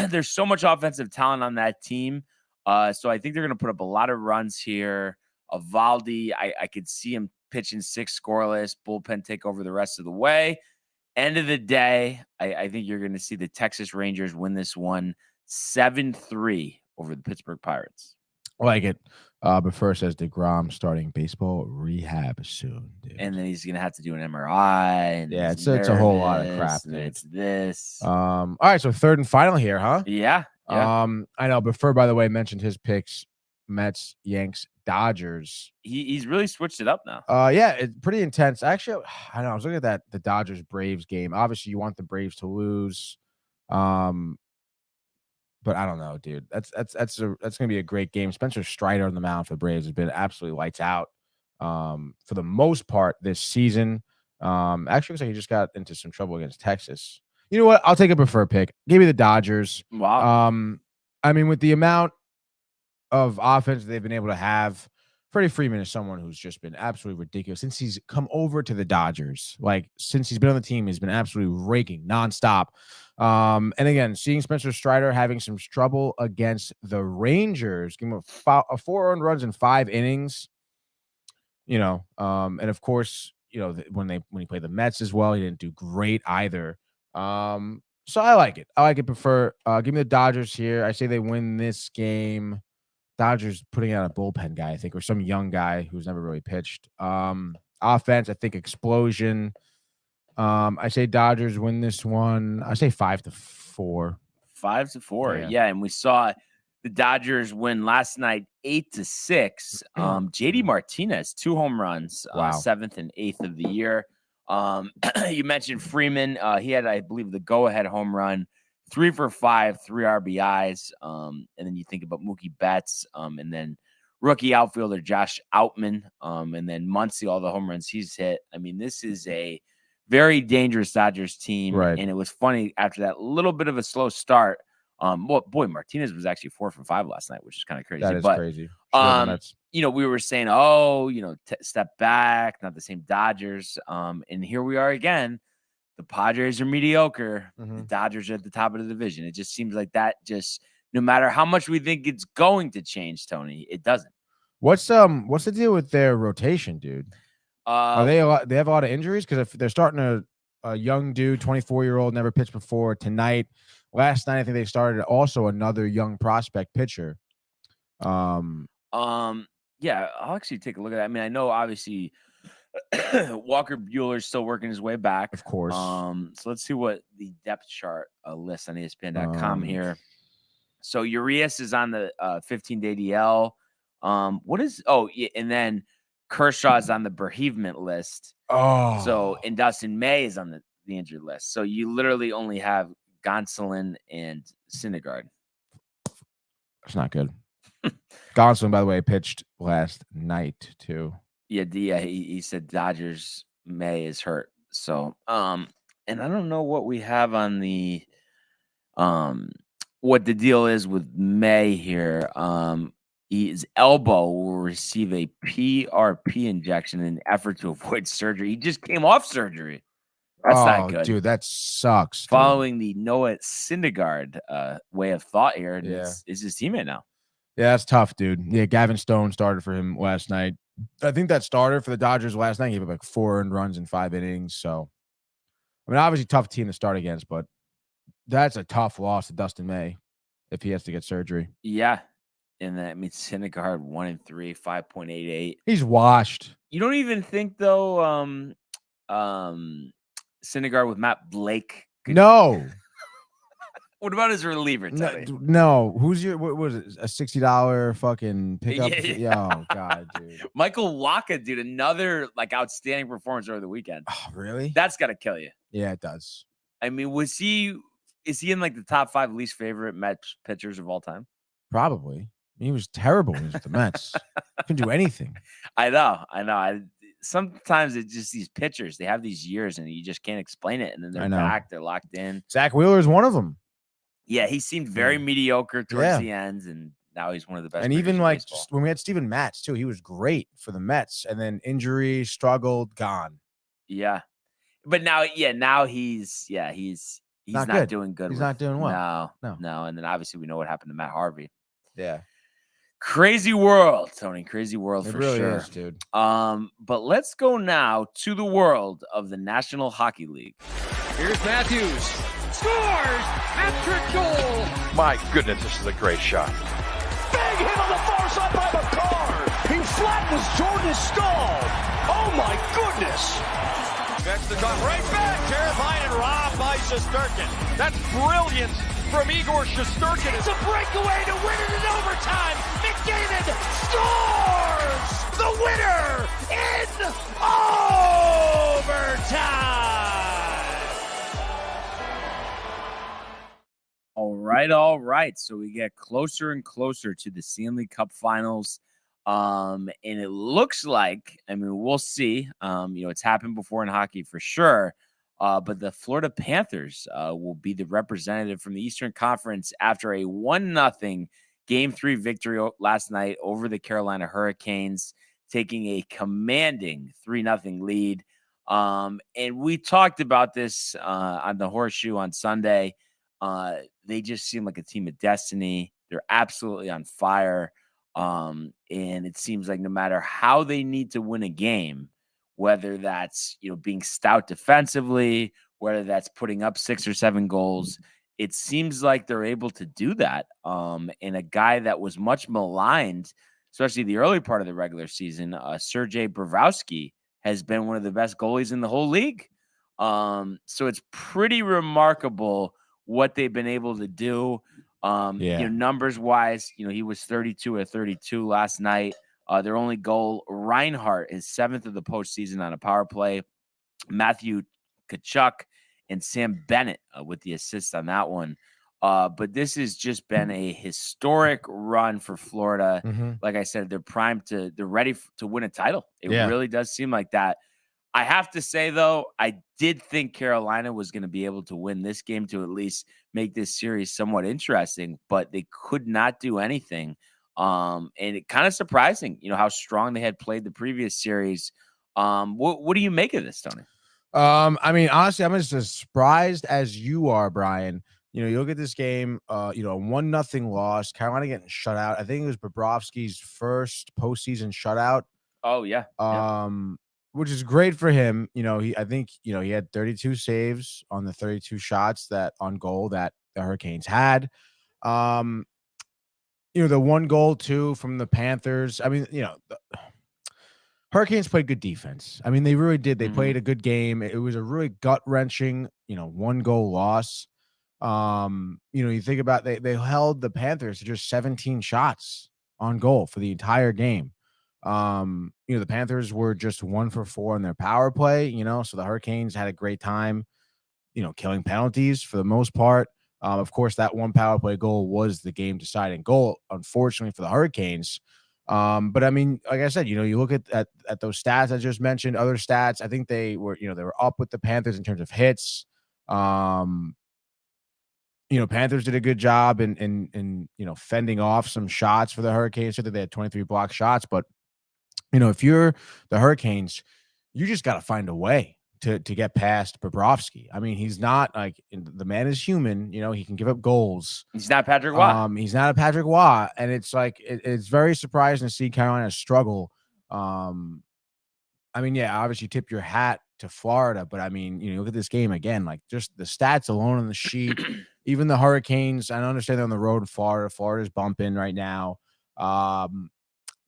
There's so much offensive talent on that team. So I think they're going to put up a lot of runs here. Eovaldi, I could see him pitching 6 scoreless, bullpen take over the rest of the way. End of the day, I think you're going to see the Texas Rangers win this one 7-3 over the Pittsburgh Pirates. I like it. But first, says DeGrom starting baseball rehab soon, dude. And then he's going to have to do an MRI. And yeah, it's a whole lot of crap. It's this. All right, so third and final here, huh? Yeah. I know. Before, by the way, mentioned his picks: Mets, Yanks, Dodgers. He's really switched it up now. Yeah, it's pretty intense. Actually, I know. I was looking at the Dodgers Braves game. Obviously, you want the Braves to lose. But I don't know, dude. That's gonna be a great game. Spencer Strider on the mound for the Braves has been absolutely lights out for the most part this season. Actually looks like he just got into some trouble against Texas. You know what? I'll take a preferred pick. Give me the Dodgers. Wow. I mean, with the amount of offense they've been able to have, Freddie Freeman is someone who's just been absolutely ridiculous since he's come over to the Dodgers. Like, since he's been on the team, he's been absolutely raking nonstop. And again, seeing Spencer Strider having some trouble against the Rangers, give him a 4 earned runs in 5 innings. And of course, when he played the Mets as well, he didn't do great either. So I like it. Prefer give me the Dodgers here. I say they win this game Dodgers putting out a bullpen guy, I think, or some young guy who's never really pitched. Offense, I think explosion. I say Dodgers win this one. I say 5-4. 5-4. Yeah, and we saw the Dodgers win last night 8-6. JD Martinez, 2 home runs, Wow. 7th and 8th of the year. You mentioned Freeman. He had, I believe, the go-ahead home run, 3 for 5, 3 RBIs. And then you think about Mookie Betts, and then rookie outfielder Josh Outman, and then Muncy, all the home runs he's hit. I mean, this is a very dangerous Dodgers team. Right. And it was funny after that little bit of a slow start. Martinez was actually 4 for 5 last night, which is kind of crazy. That is crazy. We were saying, step back, not the same Dodgers. And here we are again. The Padres are mediocre. The Dodgers are at the top of the division. It just seems like that no matter how much we think it's going to change, Tony, it doesn't. What's the deal with their rotation, dude? Are they have a lot of injuries? Because if they're starting a young dude, 24-year-old, never pitched before tonight. Last night, I think they started also another young prospect pitcher. Yeah, I'll actually take a look at that. I mean, I know obviously Walker Buehler's still working his way back. Of course. So let's see what the depth chart lists on ESPN.com here. So Urias is on the 15-day DL. And then Kershaw's on the bereavement list. Oh. So, and Dustin May is on the injured list. So you literally only have Gonsolin and Syndergaard. That's not good. Gonsolin, by the way, pitched last night too. Yeah, he said Dodgers May is hurt. So, and I don't know what we have on the what the deal is with May here. His elbow will receive a PRP injection in an effort to avoid surgery. He just came off surgery. That's not good. Dude, that sucks. Following the Noah Syndergaard way of thought here, yeah. is his teammate now. Yeah, that's tough, dude. Yeah, Gavin Stone started for him last night. I think that starter for the Dodgers last night gave up like 4 earned runs in 5 innings. So, I mean, obviously tough team to start against, but that's a tough loss to Dustin May if he has to get surgery. Yeah. And that means Syndergaard 1-3, 5.88. He's washed. You don't even think though, Syndergaard with Matt Blake. No. What about his reliever? No. Who's what was it? A $60 fucking pickup? Yeah. Oh God, dude. Michael Wacha, dude, another like outstanding performance over the weekend. Oh, really? That's gotta kill you. Yeah, it does. I mean, is he in like the top 5 least favorite Mets pitchers of all time? Probably. He was terrible when he was with the Mets. Couldn't do anything. I know. Sometimes it's just these pitchers. They have these years, and you just can't explain it. And then they're back. They're locked in. Zach Wheeler is one of them. Yeah, he seemed very mediocre towards the end, and now he's one of the best. And even like when we had Steven Matz too, he was great for the Mets, and then injury, struggled, gone. Yeah, but now he's not doing good. He's not doing well. No. And then obviously we know what happened to Matt Harvey. Yeah. Crazy world, Tony. Crazy world for really sure. Is, dude. But let's go now to the world of the National Hockey League. Here's Matthews. Scores after goal. My goodness, this is a great shot. Big hit on the far side by McCarr. He flattens Jordan Stahl. Oh my goodness. Gets the gun right back. Terrified and robbed by Shesterkin. That's brilliant from Igor Shesterkin. It's a breakaway to win it in overtime. McDavid scores the winner in overtime. All right. So we get closer and closer to the Stanley Cup Finals. And it looks like, I mean, we'll see. It's happened before in hockey for sure. But the Florida Panthers will be the representative from the Eastern Conference after a 1-0 Game 3 victory last night over the Carolina Hurricanes, taking a commanding 3-0 lead. And we talked about this on the Horseshoe on Sunday. They just seem like a team of destiny. They're absolutely on fire. And it seems like no matter how they need to win a game, whether that's, being stout defensively, whether that's putting up 6 or 7 goals, it seems like they're able to do that. And a guy that was much maligned, especially the early part of the regular season, Sergei Bobrovsky, has been one of the best goalies in the whole league. So it's pretty remarkable what they've been able to do. Numbers wise, he was 32 of 32 last night. Their only goal, Reinhart, is 7th of the postseason on a power play. Matthew Tkachuk and Sam Bennett with the assist on that one. But this has just been a historic run for Florida. Like I said, they're ready to win a title. It really does seem like that. I have to say, though, I did think Carolina was going to be able to win this game to at least make this series somewhat interesting, but they could not do anything. And it kind of surprising, how strong they had played the previous series. What do you make of this, Tony? I mean, honestly, I'm as surprised as you are, Brian. You look at this game, a 1-0 loss, Carolina getting shut out. I think it was Bobrovsky's first postseason shutout. Oh, yeah. Which is great for him. I think he had 32 saves on the 32 shots that on goal that the Hurricanes had. The one goal too from the Panthers. I mean, the Hurricanes played good defense. I mean, they really did. They played a good game. It was a really gut-wrenching, 1-goal loss. You think about they held the Panthers to just 17 shots on goal for the entire game. The Panthers were just 1 for 4 on their power play, so the Hurricanes had a great time, killing penalties for the most part. Of course, that one power play goal was the game deciding goal, unfortunately for the Hurricanes. But I mean, like I said, you look at those stats I just mentioned, other stats, I think they were up with the Panthers in terms of hits. Panthers did a good job in fending off some shots for the Hurricanes. So that they had 23 blocked shots, but if you're the Hurricanes, you just got to find a way to get past Bobrovsky. I mean, he's not like the man is human. He can give up goals. He's not Patrick Waugh. He's not a Patrick Waugh, and it's like it's very surprising to see Carolina struggle. I mean, yeah, obviously tip your hat to Florida, but I mean, look at this game again. Like just the stats alone on the sheet. Even the Hurricanes, I understand they're on the road in Florida. Florida's bumping right now.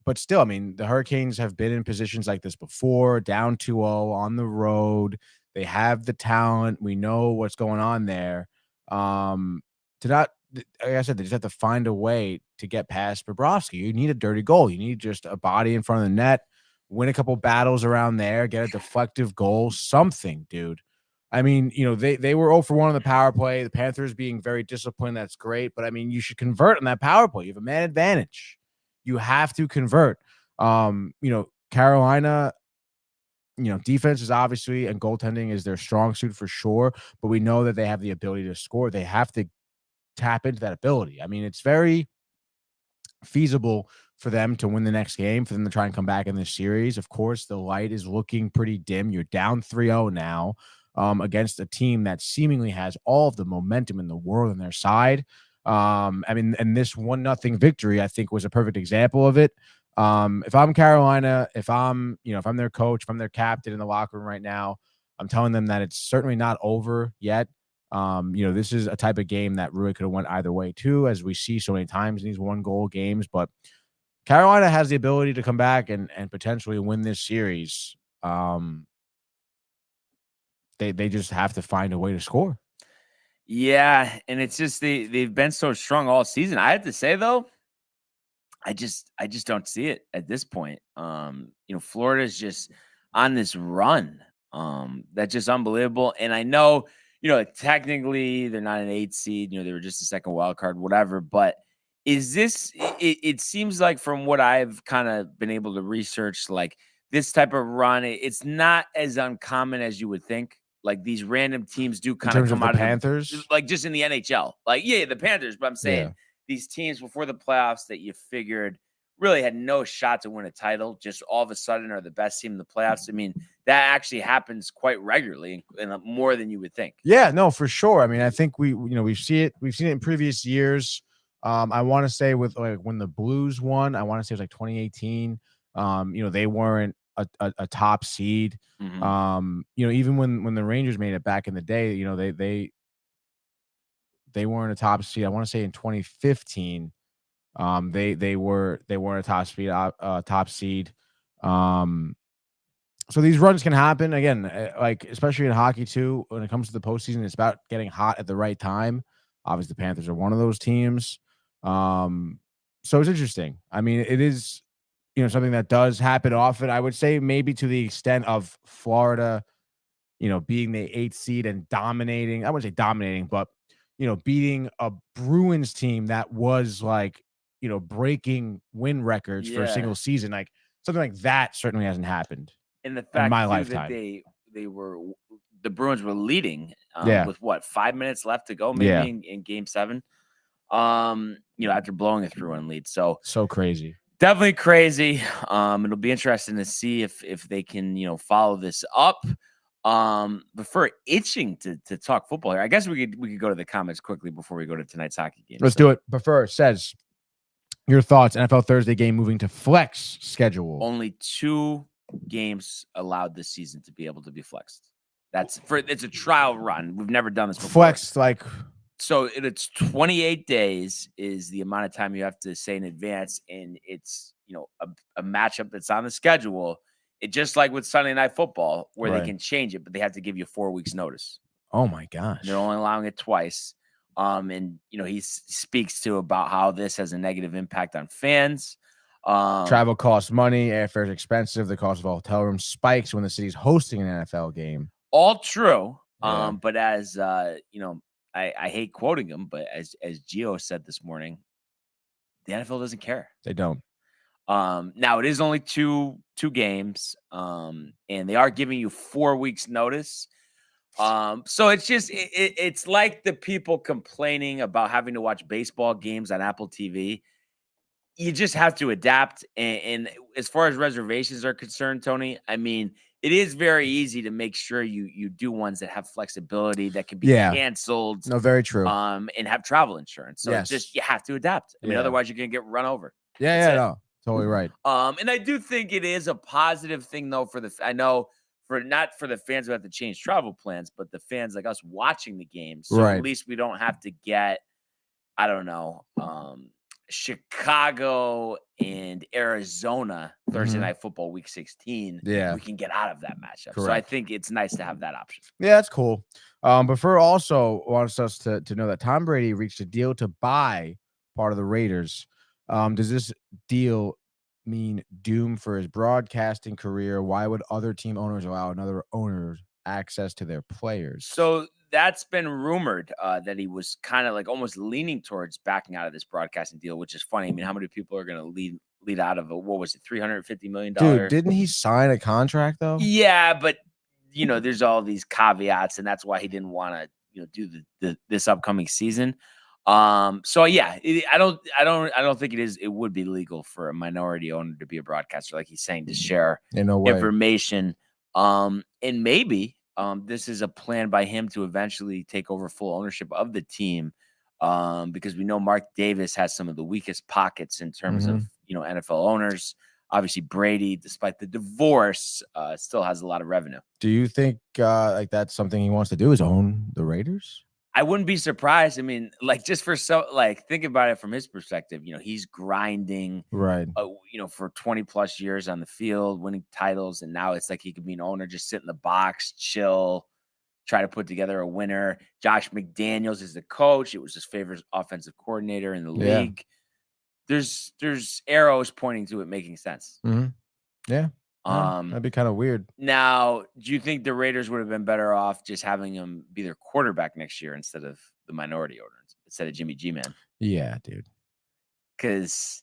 But still, I mean, the Hurricanes have been in positions like this before, down 2-0 on the road. They have the talent. We know what's going on there. Like I said, they just have to find a way to get past Bobrovsky. You need a dirty goal. You need just a body in front of the net, win a couple battles around there, get a deflective goal, something, dude. I mean, they were 0 for 1 on the power play. The Panthers being very disciplined, that's great. But, I mean, you should convert on that power play. You have a man advantage. You have to convert. Carolina, defense is obviously and goaltending is their strong suit for sure, but we know that they have the ability to score. They have to tap into that ability. I mean, it's very feasible for them to win the next game, for them to try and come back in this series. Of course, the light is looking pretty dim. You're down 3-0 now against a team that seemingly has all of the momentum in the world on their side. I mean, and this 1-0 victory, I think, was a perfect example of it. If I'm Carolina, if I'm their coach, if I'm their captain in the locker room right now, I'm telling them that it's certainly not over yet. This is a type of game that really could have went either way too, as we see so many times in these 1-goal games. But Carolina has the ability to come back and potentially win this series. They just have to find a way to score. Yeah, and it's just they've been so strong all season. I have to say though, I just don't see it at this point. Florida's just on this run. That's just unbelievable. And I know, technically they're not an 8 seed, they were just a second wild card, whatever. But is this it seems like from what I've kind of been able to research, like this type of run, it's not as uncommon as you would think. Like these random teams do kind of come out of the Panthers, like just in the NHL. Like, yeah, the Panthers, but I'm saying these teams before the playoffs that you figured really had no shot to win a title, just all of a sudden are the best team in the playoffs. I mean, that actually happens quite regularly and more than you would think. Yeah, no, for sure. I mean, I think we've seen it in previous years. I want to say with like when the Blues won, I want to say it was like 2018. They weren't a top seed. Mm-hmm. Even when the Rangers made it back in the day, they weren't a top seed. I want to say in 2015, they weren't a top seed. So these runs can happen again, like especially in hockey too. When it comes to the postseason, it's about getting hot at the right time. Obviously, the Panthers are one of those teams. So it's interesting. I mean, it is, something that does happen often. I would say maybe to the extent of Florida, being the 8th seed and dominating. I wouldn't say dominating, but beating a Bruins team that was like, breaking win records for a single season. Like something like that certainly hasn't happened. And the fact in my too, lifetime. that the Bruins were leading Yeah. with 5 minutes left to go, maybe Yeah. in game 7. After blowing a 3-1 lead. So crazy. definitely crazy. It'll be interesting to see if they can, follow this up. But for itching to talk football here, I guess we could go to the comments quickly before we go to tonight's hockey game. Let's do it. But first, says your thoughts. NFL Thursday game moving to flex schedule. Only 2 games allowed this season to be able to be flexed. It's a trial run. We've never done this before. Flexed, like, so it's 28 days is the amount of time you have to say in advance, and it's a matchup that's on the schedule. It just like with Sunday Night Football, where they can change it, but they have to give you 4 weeks notice. Oh my gosh. They're only allowing it twice. And he speaks to about how this has a negative impact on fans. Travel costs money, airfare is expensive, the cost of a hotel room spikes when the city's hosting an NFL game. All true. Yeah. But as I hate quoting him, but as Gio said this morning, the NFL doesn't care. They don't. Now it is only two games, and they are giving you 4 weeks notice. So it's just it's like the people complaining about having to watch baseball games on Apple TV. You just have to adapt. And as far as reservations are concerned, Tony, I mean, it is very easy to make sure you do ones that have flexibility that can be canceled. No, very true. And have travel insurance. So it's just you have to adapt. I mean, otherwise you're gonna get run over. No, totally right. And I do think it is a positive thing though not for the fans who have to change travel plans, but the fans like us watching the game. So at least we don't have to get, I don't know, Chicago and Arizona Thursday Night Football Week 16. Yeah, we can get out of that matchup. Correct. So I think it's nice to have that option. Yeah, that's cool. But Fur also wants us to know that Tom Brady reached a deal to buy part of the Raiders. Does this deal mean doom for his broadcasting career? Why would other team owners allow another owner access to their players? So that's been rumored that he was kind of like almost leaning towards backing out of this broadcasting deal, which is funny. I mean, how many people are going to lead out of it? What was it? $350 million. Dude, didn't he sign a contract though? Yeah, but there's all these caveats, and that's why he didn't want to do this upcoming season. So yeah, I don't think it would be legal for a minority owner to be a broadcaster, like he's saying, to share information. And maybe this is a plan by him to eventually take over full ownership of the team. Because we know Mark Davis has some of the weakest pockets in terms of, NFL owners. Obviously Brady, despite the divorce, still has a lot of revenue. Do you think like that's something he wants to do, is own the Raiders? I wouldn't be surprised. I mean, like just for think about it from his perspective. He's grinding, right? For 20 plus years on the field, winning titles, and now it's like he could be an owner, just sit in the box, chill, try to put together a winner. Josh McDaniels is the coach. It was his favorite offensive coordinator in the league. There's arrows pointing to it making sense. Yeah. That'd be kind of weird. Now, do you think the Raiders would have been better off just having him be their quarterback next year instead of the minority owner, instead of Jimmy G, man? Yeah, dude. Because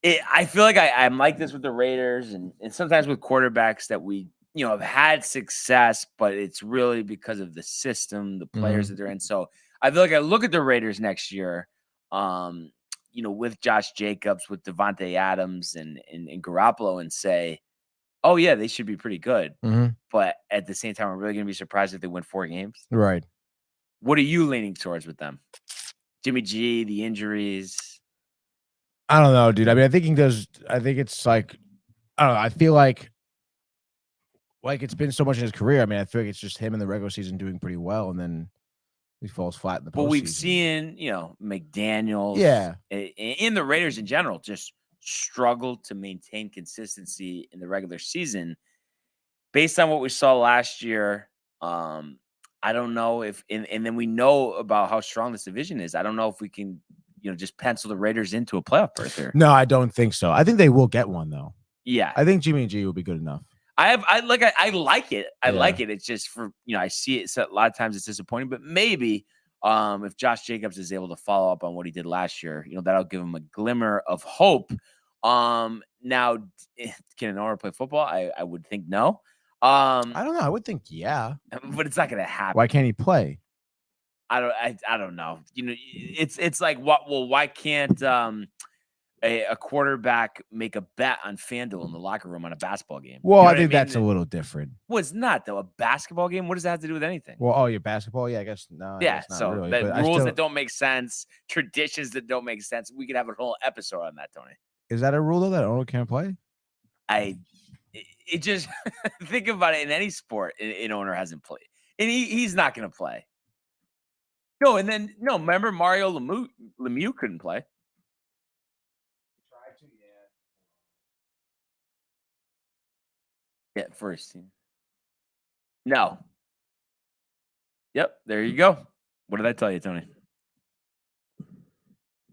I feel like I'm like this with the Raiders and sometimes with quarterbacks that we, have had success, but it's really because of the system, the players that they're in. So I feel like I look at the Raiders next year, with Josh Jacobs, with Devontae Adams and Garoppolo, and say, oh yeah, they should be pretty good. But at the same time, I'm really going to be surprised if they win 4 games. Right. What are you leaning towards with them? Jimmy G, the injuries. I don't know, dude. I mean, I think it's like, I don't know. I feel like it's been so much in his career. I mean, I feel like it's just him in the regular season doing pretty well. And then He falls flat in the postseason. But we've seen, McDaniels, and the Raiders in general just struggle to maintain consistency in the regular season. Based on what we saw last year, I don't know if, and then we know about how strong this division is. I don't know if we can, just pencil the Raiders into a playoff berth here. No, I don't think so. I think they will get one though. Yeah, I think Jimmy G will be good enough. I like it. I like it. It's just for, I see it. So a lot of times it's disappointing, but maybe if Josh Jacobs is able to follow up on what he did last year, that'll give him a glimmer of hope. Now, can an owner play football? I would think no. I don't know. I would think yeah, but it's not going to happen. Why can't he play? I don't know. It's like what? Well, why can't a quarterback make a bet on FanDuel in the locker room on a basketball game? Well, I think that's a little different. Well, it's not though. A basketball game. What does that have to do with anything? Well, your basketball. Yeah, I guess no. Yeah. Not So really, rules that don't make sense, traditions that don't make sense. We could have a whole episode on that, Tony. Is that a rule though that owner can't play? It just think about it in any sport. An owner hasn't played, and he's not going to play. No, and then remember Mario Lemieux couldn't play. Yeah, first team. No. Yep, there you go. What did I tell you, Tony?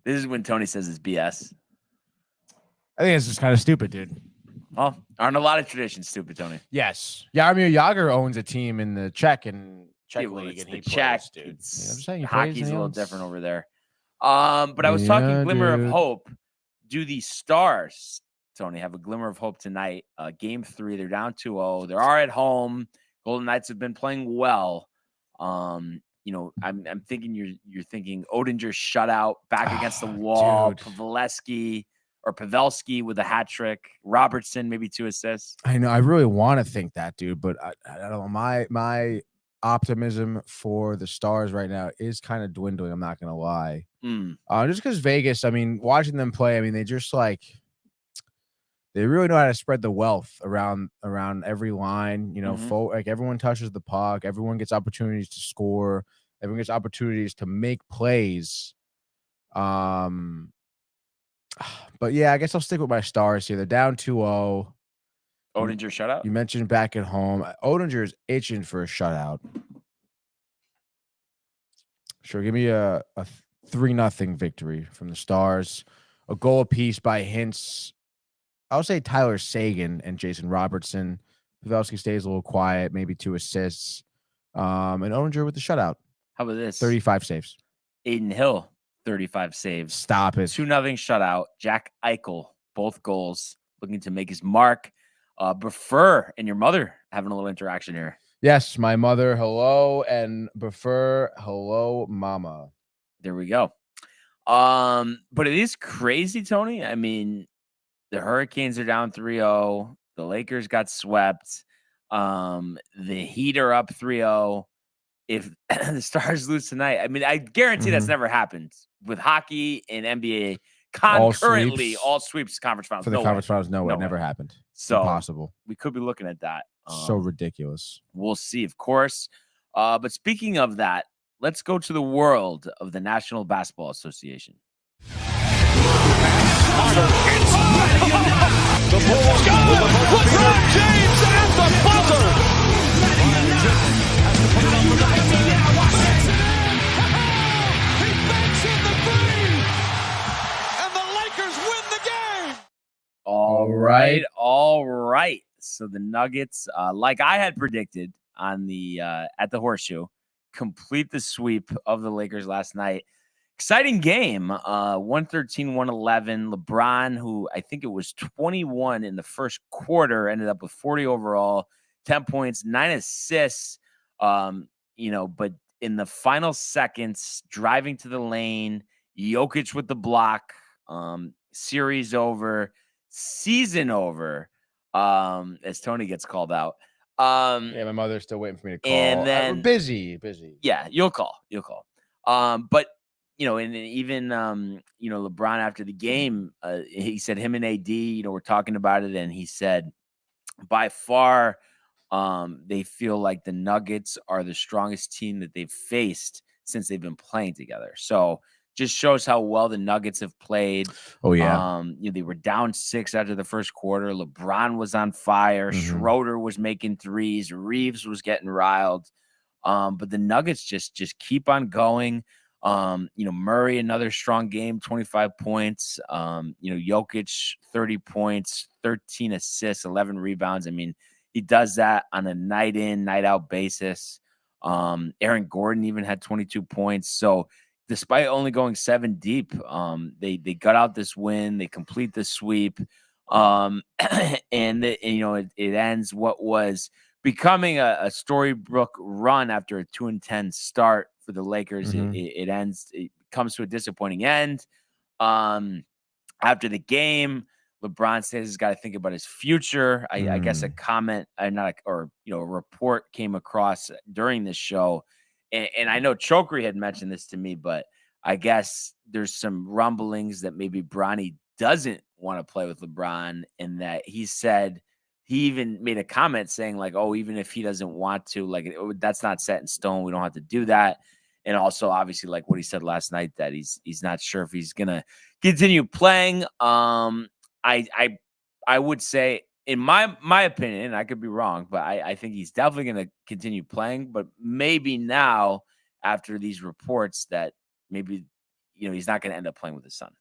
This is when Tony says it's BS. I think it's just kind of stupid, dude. Well, aren't a lot of traditions stupid, Tony? Yes. Jaromir Jagr owns a team in the Czech league, and it's he Czech, plays, dude. I'm saying hockey's a little different over there. But I was talking glimmer of hope. Do the Stars, Tony, have a glimmer of hope tonight? Game 3, they're down 2-0. They are at home. Golden Knights have been playing well. I'm thinking you're thinking Odinger's shutout back against the wall. Pavelski with a hat trick. Robertson maybe 2 assists. I know. I really want to think that, dude, but I don't know. My optimism for the Stars right now is kind of dwindling. I'm not gonna lie. Just because Vegas, watching them play, they just they really know how to spread the wealth around every line. Everyone touches the puck, everyone gets opportunities to score, everyone gets opportunities to make plays. But yeah, I guess I'll stick with my Stars here. They're down 2-0. Odinger shutout? You mentioned back at home. Odinger is itching for a shutout. Sure, give me a 3-0 victory from the Stars. A goal apiece by Hintz. I'll say Tyler Seguin and Jason Robertson. Pavelski stays a little quiet, maybe 2 assists. And Odinger with the shutout. How about this? 35 saves. Aiden Hill, 35 saves. Stop it. 2-0 shutout. Jack Eichel, both goals, looking to make his mark. Buffer and your mother having a little interaction here. Yes, my mother, hello, and Buffer, hello, mama. There we go. But it is crazy, Tony. The Hurricanes are down 3-0. The Lakers got swept. The Heat are up 3-0. If the Stars lose tonight, I guarantee that's never happened with hockey and NBA concurrently. All sweeps conference finals. For the conference finals, no way. It never happened. So impossible. We could be looking at that. So ridiculous. We'll see, of course. But speaking of that, let's go to the world of the National Basketball Association. The Bulls LeBron James at the buzzer. He banks in the three, and the Lakers win the game. All right. So the Nuggets, like I had predicted on the at the Horseshoe, complete the sweep of the Lakers last night. Exciting game, 113-111. LeBron, who I think it was 21 in the first quarter, ended up with 40 overall, 10 points, 9 assists. But in the final seconds, driving to the lane, Jokic with the block, series over, season over, as Tony gets called out. My mother's still waiting for me to call. And then busy. Yeah, you'll call. But and even LeBron after the game, he said him and AD, were talking about it, and he said by far they feel like the Nuggets are the strongest team that they've faced since they've been playing together. So just shows how well the Nuggets have played. Oh, yeah. They were down 6 after the first quarter. LeBron was on fire. Schroeder was making threes. Reeves was getting riled. But the Nuggets just keep on going. Murray, another strong game, 25 points. Jokic, 30 points, 13 assists, 11 rebounds. I mean, he does that on a night in, night out basis. Aaron Gordon even had 22 points. So despite only going 7 deep, they got out this win. They complete the sweep. And it ends what was becoming a storybook run after a 2-10 start for the Lakers. It ends. It comes to a disappointing end. After the game, LeBron says he's got to think about his future. I guess a comment, a report came across during this show, and I know Chokri had mentioned this to me, but I guess there's some rumblings that maybe Bronny doesn't want to play with LeBron, and that he said. He even made a comment saying like, oh, even if he doesn't want to, like, that's not set in stone. We don't have to do that. And also, obviously, like what he said last night, that he's not sure if he's going to continue playing. I would say, in my opinion, I could be wrong, but I think he's definitely going to continue playing. But maybe now, after these reports, that maybe, he's not going to end up playing with his son.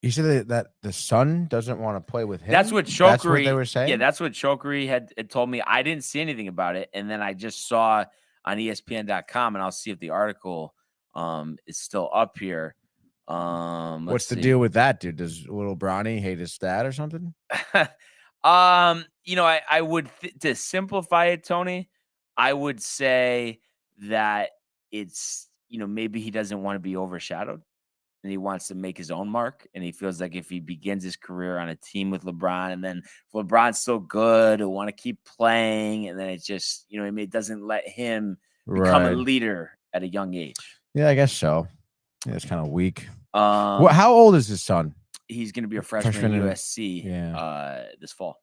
You said that the son doesn't want to play with him? That's what Chokri, that's what they were saying? Yeah, that's what Chokri had told me. I didn't see anything about it. And then I just saw on ESPN.com, and I'll see if the article is still up here. What's the deal with that, dude? Does little Bronny hate his dad or something? I would, to simplify it, Tony, I would say that it's, maybe he doesn't want to be overshadowed. And he wants to make his own mark. And he feels like if he begins his career on a team with LeBron, and then if LeBron's still good, he'll want to keep playing. And then it just, it doesn't let him become a leader at a young age. Yeah, I guess so. Yeah, it's kind of weak. How old is his son? He's going to be a freshman at USC this fall.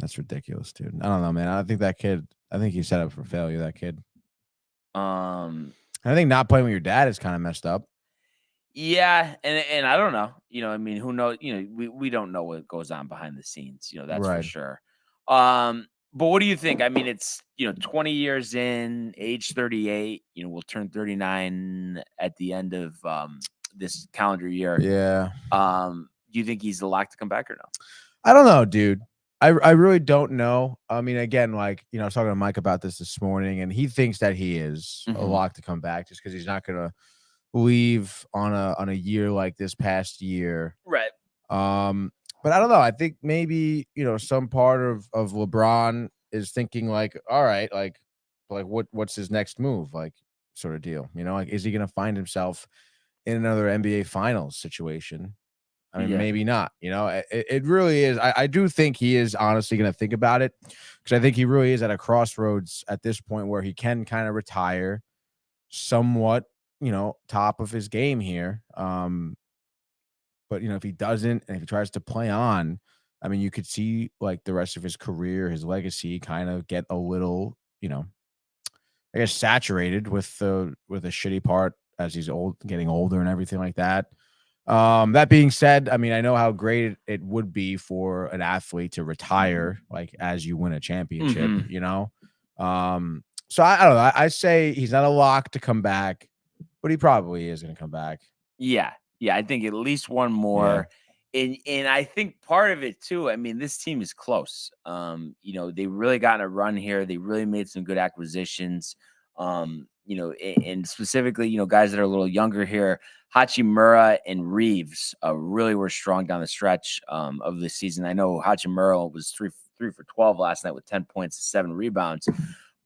That's ridiculous, dude. I don't know, man. I think he's set up for failure, that kid. I think not playing with your dad is kind of messed up. Yeah, and I don't know. Who knows? We don't know what goes on behind the scenes. That's for sure. But what do you think? I mean, it's 20 years in, age 38. We'll turn 39 at the end of this calendar year. Yeah. Do you think he's a lock to come back or no? I don't know, dude. I really don't know. I mean, again, like, I was talking to Mike about this morning, and he thinks that he is a lock to come back just because he's not gonna leave on a year like this past year. Right. But I don't know. I think maybe, some part of LeBron is thinking like, all right, like what's his next move? Like, sort of deal, like, is he going to find himself in another NBA finals situation? I mean, maybe not, it really is. I do think he is honestly going to think about it, because I think he really is at a crossroads at this point where he can kind of retire somewhat, top of his game here. But if he doesn't, and if he tries to play on, I mean, you could see like the rest of his career, his legacy kind of get a little, I guess, saturated with the shitty part as he's getting older and everything like that. That being said, I mean, I know how great it would be for an athlete to retire, like, as you win a championship, So I don't know. I say he's not a lock to come back, but he probably is going to come back. Yeah. I think at least one more. Yeah. And I think part of it too, I mean, this team is close. They really got in a run here. They really made some good acquisitions. And specifically, guys that are a little younger here, Hachimura and Reeves really were strong down the stretch of the season. I know Hachimura was 3 for 12 last night with 10 points, 7 rebounds.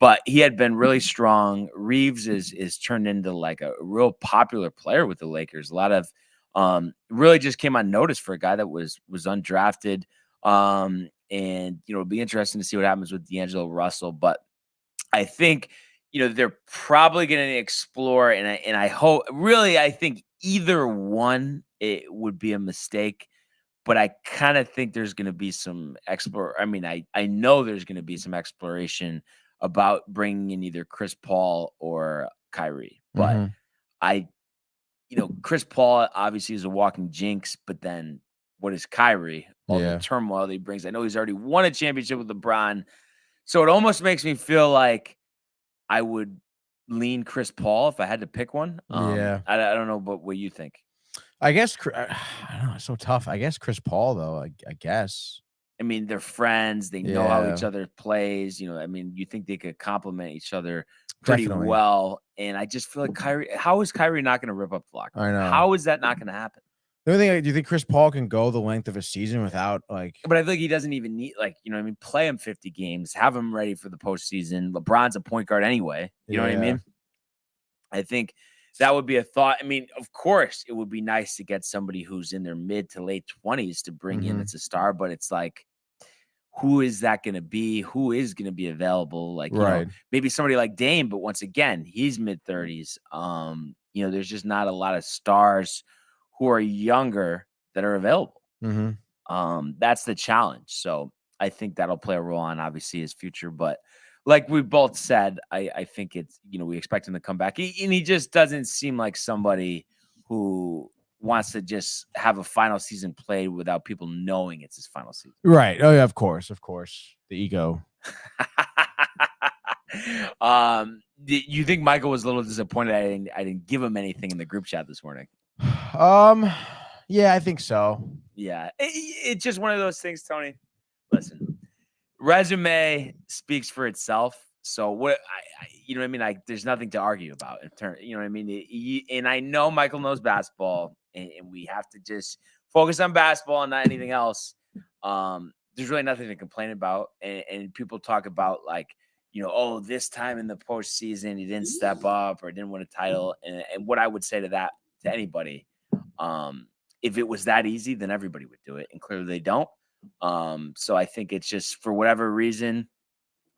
But he had been really strong. Reeves is turned into like a real popular player with the Lakers. A lot of really just came on notice for a guy that was undrafted. And it'll be interesting to see what happens with D'Angelo Russell. But I think they're probably going to explore, and I hope, really, I think either one, it would be a mistake. But I kind of think there's going to be some I know there's going to be some exploration about bringing in either Chris Paul or Kyrie. But Chris Paul obviously is a walking jinx, but then what is Kyrie? All the turmoil that he brings. I know he's already won a championship with LeBron. So it almost makes me feel like I would lean Chris Paul if I had to pick one. I don't know, but what you think? I guess I don't know. It's so tough. I guess Chris Paul, though. I guess. I mean, they're friends. They know how each other plays. I mean, you think they could complement each other pretty well. And I just feel like Kyrie. How is Kyrie not going to rip up the locker room? I know. How is that not going to happen? The only thing, do you think Chris Paul can go the length of a season without But I think he doesn't even need play him 50 games, have him ready for the postseason. LeBron's a point guard anyway. You know what I mean? I think that would be a thought. I mean, of course, it would be nice to get somebody who's in their mid to late 20s to bring in as a star, but it's like, who is that going to be? Who is going to be available? Maybe somebody like Dame, but once again, he's mid 30s. There's just not a lot of stars who are younger that are available. That's the challenge. So I think that'll play a role on obviously his future. But like we both said, I think it's, we expect him to come back. And he just doesn't seem like somebody who wants to just have a final season played without people knowing it's his final season. Right. Oh yeah, of course. The ego. You think Michael was a little disappointed I didn't give him anything in the group chat this morning? Yeah, I think so. Yeah. It's just one of those things, Tony. Listen, resume speaks for itself. So what you know what I mean? Like, there's nothing to argue about in turn. You know what I mean? And I know Michael knows basketball, and we have to just focus on basketball and not anything else. There's really nothing to complain about. And people talk about this time in the postseason he didn't step up or didn't win a title. And what I would say to that to anybody, if it was that easy, then everybody would do it, and clearly they don't. So I think it's just for whatever reason.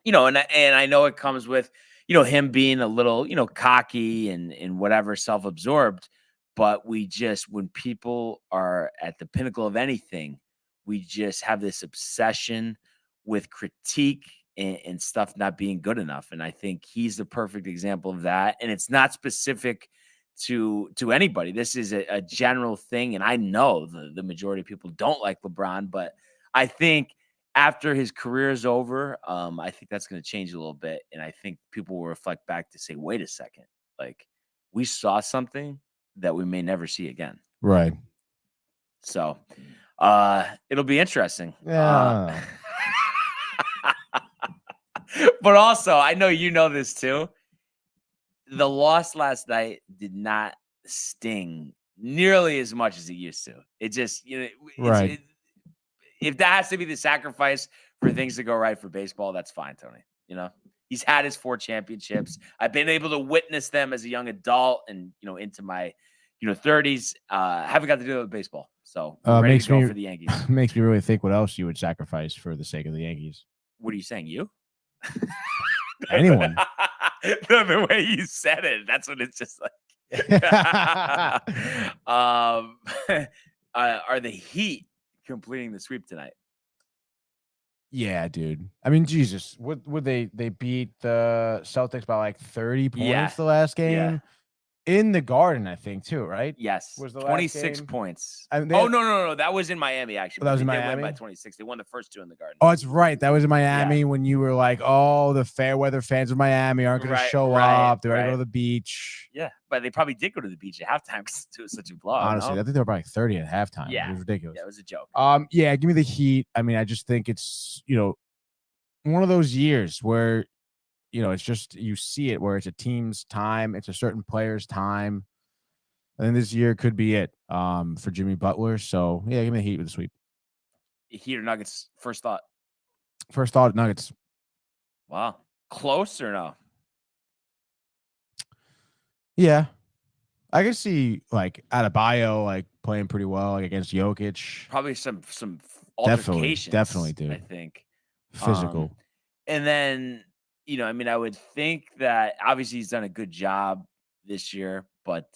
And I know it comes with, him being a little, cocky and whatever, self-absorbed. But when people are at the pinnacle of anything, we just have this obsession with critique and stuff not being good enough. And I think he's the perfect example of that. And it's not specific to anybody. This is a general thing. And I know the majority of people don't like LeBron, but I think after his career is over, I think that's going to change a little bit. And I think people will reflect back to say, wait a second, like we saw something that we may never see again. Right. So it'll be interesting. Yeah. But also, I know you know this too. The loss last night did not sting nearly as much as it used to. It just, right. If that has to be the sacrifice for things to go right for baseball, that's fine, Tony. He's had his 4 championships. I've been able to witness them as a young adult and, into my, 30s. Haven't got to do it with baseball. So ready to go for the Yankees. Makes me really think what else you would sacrifice for the sake of the Yankees. What are you saying? You? Anyone. The way you said it, that's what it's just like. Are the Heat completing the sweep tonight? Yeah, dude. I mean, Jesus, would they beat the Celtics by like 30 points the last game in the Garden, I think, too, right? Yes. Was the 26 points. No. That was in Miami, actually. That was in Miami. Miami? They won by 26. They won the first 2 in the Garden. Oh, that's right. That was in Miami when you were like, oh, the fair weather fans of Miami aren't going to show up. They're going to go to the beach. Yeah, but they probably did go to the beach at halftime because it was such a blowout. Honestly, I think they were probably 30 at halftime. Yeah. It was ridiculous. Yeah, it was a joke. Yeah, give me the Heat. I mean, I just think it's, one of those years where, it's just, you see it where it's a team's time. It's a certain player's time. I think this year could be it for Jimmy Butler. So, yeah, give me the Heat with the sweep. Heat or Nuggets, first thought? First thought, Nuggets. Wow. Close or no? Yeah. I can see, Adebayo, playing pretty well, against Jokic. Probably some altercations. Definitely, dude. I think. Physical. And then, I would think that obviously he's done a good job this year, but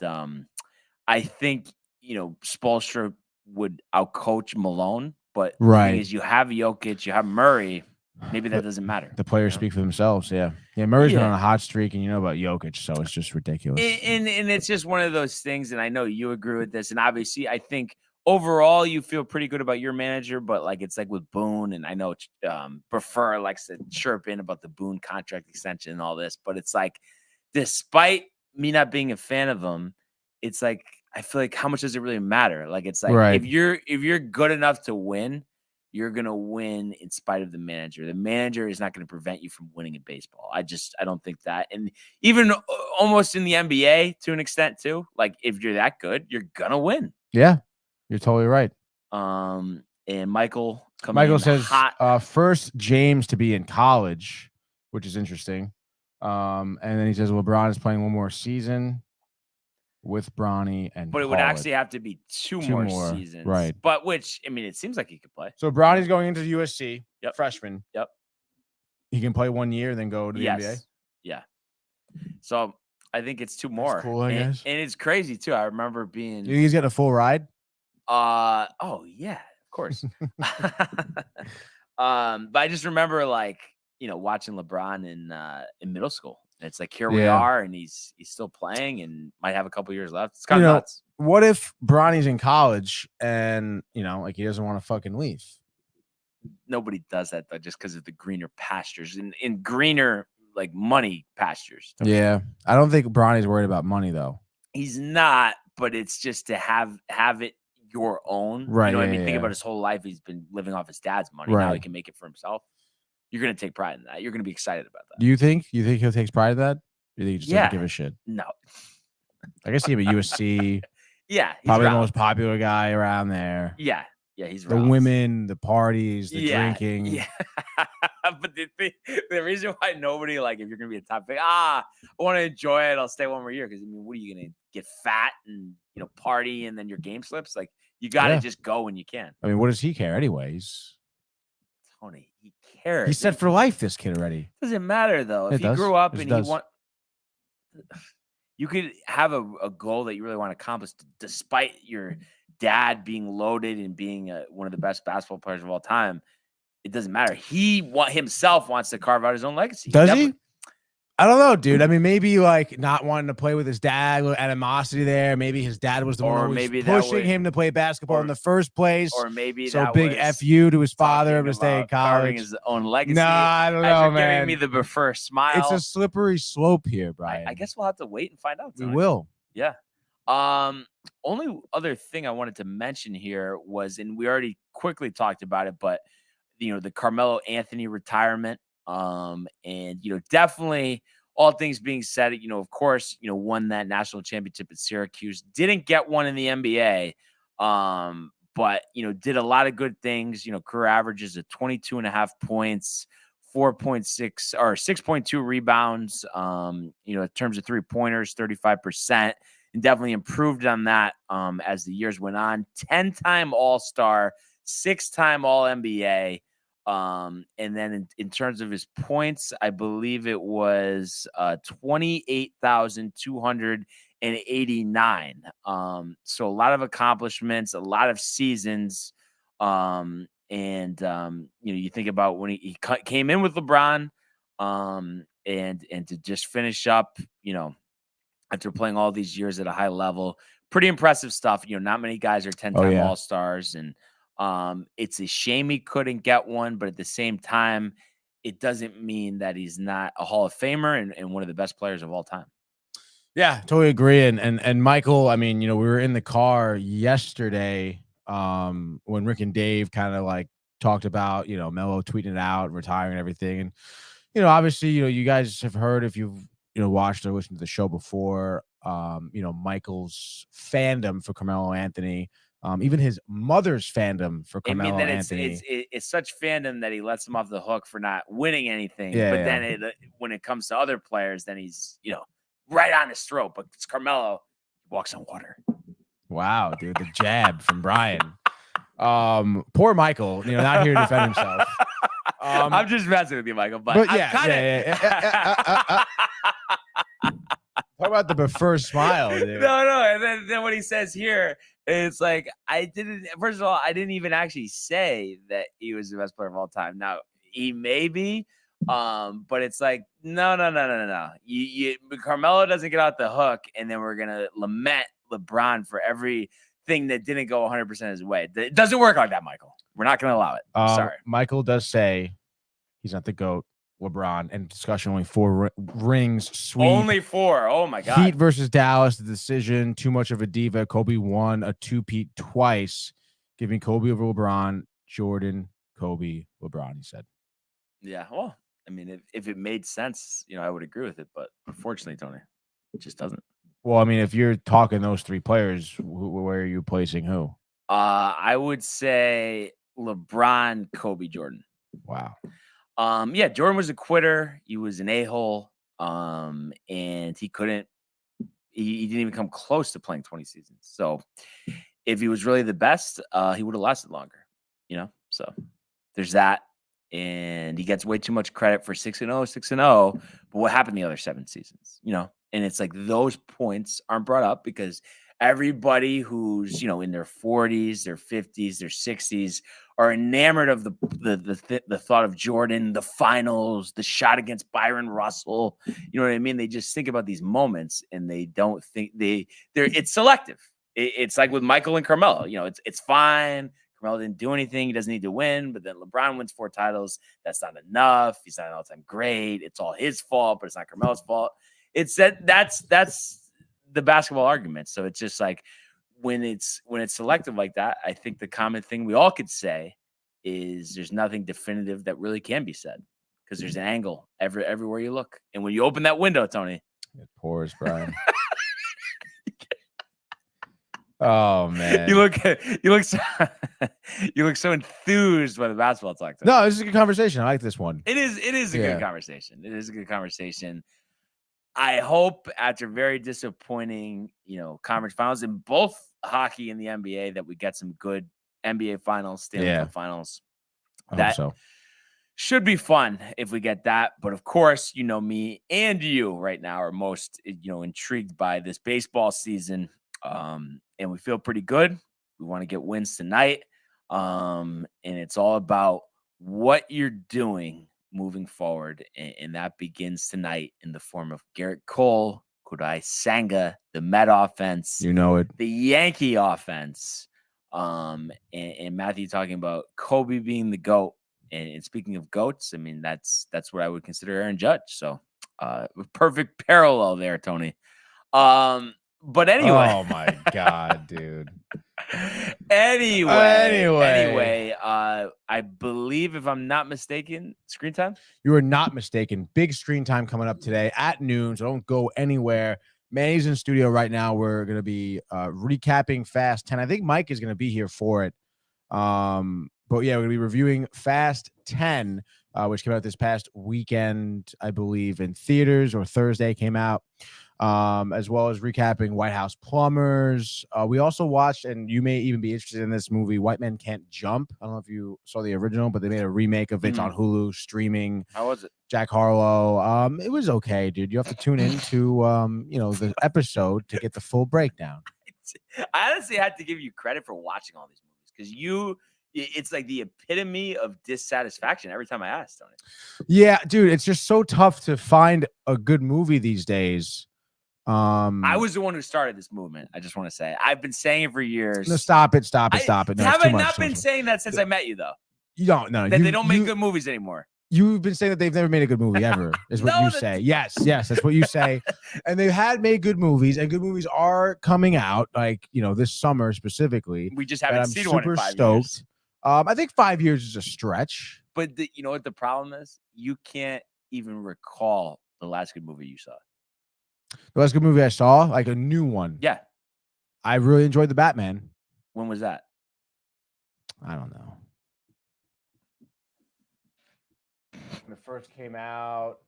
I think, Spoelstra would outcoach Malone, but the thing is you have Jokic, you have Murray. maybe that doesn't matter. The players speak for themselves. Yeah. Murray's been on a hot streak, and you know about Jokic, so it's just ridiculous. And it's just one of those things, and I know you agree with this. And obviously, I think overall you feel pretty good about your manager, but like it's like with Boone, and I know Prefer likes to chirp in about the Boone contract extension and all this, but it's like, despite me not being a fan of him, it's like I feel like how much does it really matter? Like it's like if you're good enough to win, you're gonna win in spite of the manager. The manager is not going to prevent you from winning in baseball. I don't think that. And even almost in the NBA to an extent too. Like if you're that good, you're gonna win. Yeah, you're totally right. And Michael says hot. First James to be in college, which is interesting. And then he says LeBron is playing one more season with Bronny and but it would actually have to be two more seasons, right? But which, I mean, it seems like he could play. So Bronny's going into USC, freshman. Yep. He can play 1 year, then go to the NBA. Yeah. So I think it's two more. That's cool, I guess. And it's crazy too. I remember being. You think he's getting a full ride? Oh yeah, of course. But I just remember watching LeBron in middle school. It's like here we are, and he's still playing, and might have a couple years left. It's kind of nuts. What if Bronny's in college and he doesn't want to fucking leave? Nobody does that though, just because of the greener pastures and in greener money pastures. Yeah, I don't think Bronny's worried about money though. He's not, but it's just to have it your own. Right. You know what I mean? Think about his whole life. He's been living off his dad's money. Right. Now he can make it for himself. You're going to take pride in that. You're going to be excited about that. Do you think he'll take pride in that? Or do you think he just doesn't give a shit? No. I guess he'd be USC. Yeah. Probably the most popular guy around there. Yeah. Yeah. He's the women, the parties, the drinking. Yeah. But the reason why nobody, if you're going to be a top pick, I want to enjoy it. I'll stay one more year. Because, I mean, what are you going to get fat and, party and then your game slips? You got to just go when you can. I mean, what does he care anyways? Tony, he cares. He's set for life, this kid already. Doesn't matter, though. If he grew up and he want, you could have a goal that you really want to accomplish despite your dad being loaded and being one of the best basketball players of all time. It doesn't matter. He himself wants to carve out his own legacy. Does he? I don't know, dude. I mean, maybe not wanting to play with his dad, with animosity there. Maybe his dad was the one who was pushing him to play basketball in the first place. Or maybe so big FU to his father to stay in college. His own legacy. No, I don't know, man. Giving me the prefer smile. It's a slippery slope here, Brian. I guess we'll have to wait and find out. We will. Yeah. Only other thing I wanted to mention here was, and we already quickly talked about it, but the Carmelo Anthony retirement. And definitely all things being said, of course, won that national championship at Syracuse, didn't get one in the NBA. But did a lot of good things, career averages of 22.5 points, 4.6 or 6.2 rebounds, in terms of 3-pointers, 35%, and definitely improved on that as the years went on. 10-time All-Star, 6-time All-NBA. And then in terms of his points, I believe it was 28,289. So a lot of accomplishments, a lot of seasons. You think about when he came in with LeBron, and to just finish up, after playing all these years at a high level, pretty impressive stuff. Not many guys are 10-time All-Stars, and it's a shame he couldn't get one, but at the same time, it doesn't mean that he's not a Hall of Famer and one of the best players of all time. Yeah, totally agree. And Michael, I mean, we were in the car yesterday when Rick and Dave kind of talked about, Melo tweeting it out, retiring and everything. And, obviously, you guys have heard, if you've, watched or listened to the show before, Michael's fandom for Carmelo Anthony. Even his mother's fandom for Carmelo Anthony. It's such fandom that he lets him off the hook for not winning anything. Yeah, but then when it comes to other players, then he's, right on his throat. But it's Carmelo, he walks on water. Wow, dude, the jab from Brian. Poor Michael, not here to defend himself. I'm just messing with you, Michael. But yeah. Talk about the first smile, dude. No. And then what he says here, it's like, first of all, I didn't even actually say that he was the best player of all time. Now, he may be. But it's like, no. Carmelo doesn't get out the hook, and then we're gonna lament LeBron for everything that didn't go 100% his way. It doesn't work like that, Michael. We're not gonna allow it. Sorry. Michael does say he's not the GOAT. LeBron, and discussion, only 4 rings. Sweep. Only 4. Oh my God. Heat versus Dallas, the decision. Too much of a diva. Kobe won a 2-peat twice, giving Kobe over LeBron. Jordan, Kobe, LeBron. He said. Yeah. Well, I mean, if it made sense, I would agree with it. But unfortunately, Tony, it just doesn't. Well, I mean, if you're talking those 3 players, where are you placing who? I would say LeBron, Kobe, Jordan. Wow. Yeah, Jordan was a quitter. He was an a-hole. And he didn't even come close to playing 20 seasons. So if he was really the best, he would have lasted longer, So there's that. And he gets way too much credit for 6-0. But what happened the other 7 seasons, And it's like those points aren't brought up because everybody who's, in their 40s, their 50s, their 60s are enamored of the thought of Jordan, the finals, the shot against Byron Russell. You know what I mean? They just think about these moments and they don't think it's selective. It's like with Michael and Carmelo, it's fine. Carmelo didn't do anything. He doesn't need to win, but then LeBron wins 4 titles. That's not enough. He's not an all-time great. It's all his fault, but it's not Carmelo's fault. It's that's the basketball argument. So it's just like when it's selective like that, I think the common thing we all could say is there's nothing definitive that really can be said because there's an angle everywhere you look. And when you open that window, Tony, it pours, Brian. Oh man, you look so enthused by the basketball talk. No, this is a good conversation. I like this one. It is a good conversation. It is a good conversation. I hope after very disappointing, conference finals in both hockey and the NBA that we get some good NBA finals, Stanley Cup finals. That should be fun if we get that. But of course, me and you right now are most, intrigued by this baseball season. And we feel pretty good. We want to get wins tonight. And it's all about what you're doing moving forward. And that begins tonight in the form of Garrett Cole, Kodai Senga, the Met offense. You know it. The Yankee offense. And Matthew talking about Kobe being the GOAT. And speaking of GOATs, I mean, that's what I would consider Aaron Judge. So perfect parallel there, Tony. But anyway. Oh my God, dude. Anyway, I believe, if I'm not mistaken, screen time. You are not mistaken. Big screen time coming up today at noon. So don't go anywhere. Manny's in studio right now. We're gonna be recapping Fast 10. I think Mike is gonna be here for it. But yeah, we're gonna be reviewing Fast 10, which came out this past weekend, I believe, in theaters, or Thursday came out. As well as recapping White House Plumbers. We also watched, and you may even be interested in this movie, White Men Can't Jump. I don't know if you saw the original, but they made a remake of it on Hulu streaming. How was it? Jack Harlow. It was okay, dude. You have to tune into the episode to get the full breakdown. I honestly had to give you credit for watching all these movies because it's like the epitome of dissatisfaction every time I ask, Tony. Yeah, dude, it's just so tough to find a good movie these days. I was the one who started this movement. I just want to say I've been saying it for years. No, stop it. No, have I not been saying that since I met you, though? You don't know. That they don't make good movies anymore. You've been saying that they've never made a good movie ever, is what you say. Yes, that's what you say. And they had made good movies, and good movies are coming out, like, this summer specifically. We just haven't seen one in 5 years. I think 5 years is a stretch. But you know what the problem is? You can't even recall the last good movie you saw. The last good movie I saw, like a new one. Yeah. I really enjoyed The Batman. When was that? I don't know. When it first came out.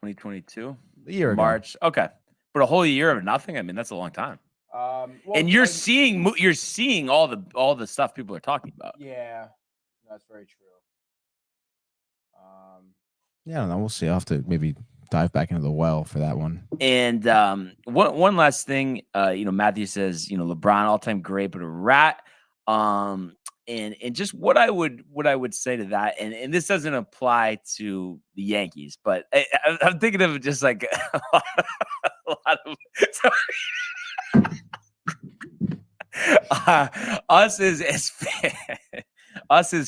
2022? A year ago. March. Okay. But a whole year of nothing? I mean, that's a long time. And you're seeing all the stuff people are talking about. Yeah, that's very true. Yeah, I don't know. We'll see. I'll have to maybe dive back into the well for that one. And one last thing, Matthew says, LeBron all-time great, but a rat. And And just what I would say to that, and this doesn't apply to the Yankees, but I'm thinking of just like a lot of us as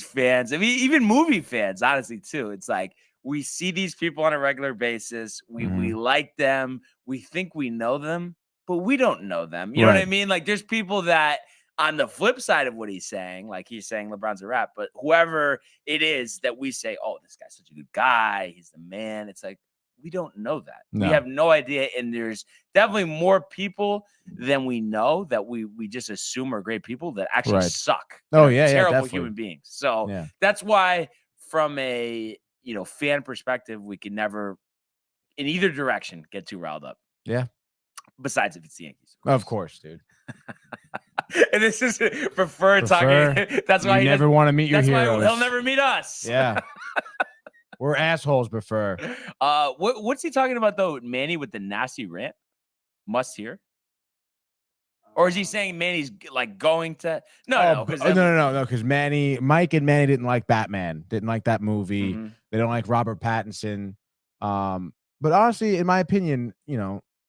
fans. I mean, even movie fans, honestly, too. It's like we see these people on a regular basis. We like them. We think we know them, but we don't know them. You know what I mean? Like, there's people that on the flip side of what he's saying, like he's saying LeBron's a rat, but whoever it is that we say, oh, this guy's such a good guy, he's the man. It's like, we don't know that. No. We have no idea. And there's definitely more people than we know that we just assume are great people that actually suck. Oh, yeah. Terrible human beings. So that's why from a, fan perspective, we can never in either direction get too riled up. Yeah. Besides if it's the Yankees. Of course, dude. And this is prefer talking. That's why you never want to meet your heroes. Why he'll never meet us. Yeah. We're assholes, prefer. What's he talking about though? Manny with the nasty rant? Must hear? Or is he saying Manny's like going to no, because Mike and Manny didn't like Batman, didn't like that movie. They don't like Robert Pattinson. But honestly, in my opinion,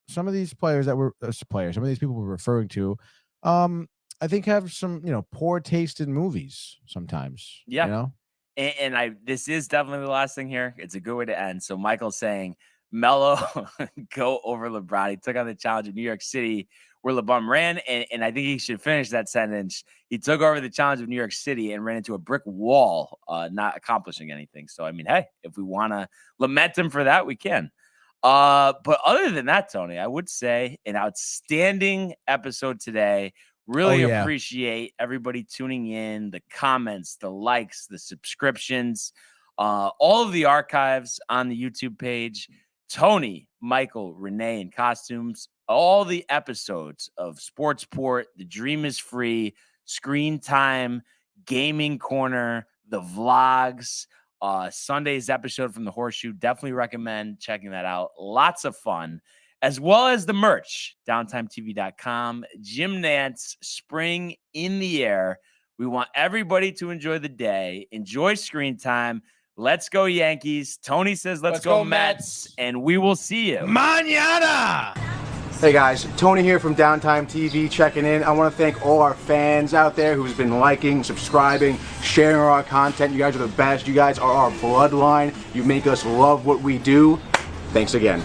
some of these players some of these people we're referring to, I think have some, poor taste in movies sometimes. Yeah. And this is definitely the last thing here. It's a good way to end. So Michael's saying Melo go over LeBron. He took on the challenge in New York City where LeBron ran. And I think he should finish that sentence. He took over the challenge of New York City and ran into a brick wall, not accomplishing anything. So, I mean, hey, if we want to lament him for that, we can. But other than that, Tony, I would say an outstanding episode today. Really appreciate everybody tuning in, the comments, the likes, the subscriptions, all of the archives on the YouTube page. Tony, Michael, Renee, and Costumes, all the episodes of Sportsport, The Dream is Free, Screen Time, Gaming Corner, the vlogs, Sunday's episode from the Horseshoe. Definitely recommend checking that out. Lots of fun. As well as the merch, downtimetv.com. Jim Nantz, spring in the air. We want everybody to enjoy the day. Enjoy Screen Time. Let's go Yankees. Tony says let's go Mets. And we will see you mañana. Hey guys, Tony here from Downtime TV checking in. I want to thank all our fans out there who's been liking, subscribing, sharing our content. You guys are the best. You guys are our bloodline. You make us love what we do. Thanks again.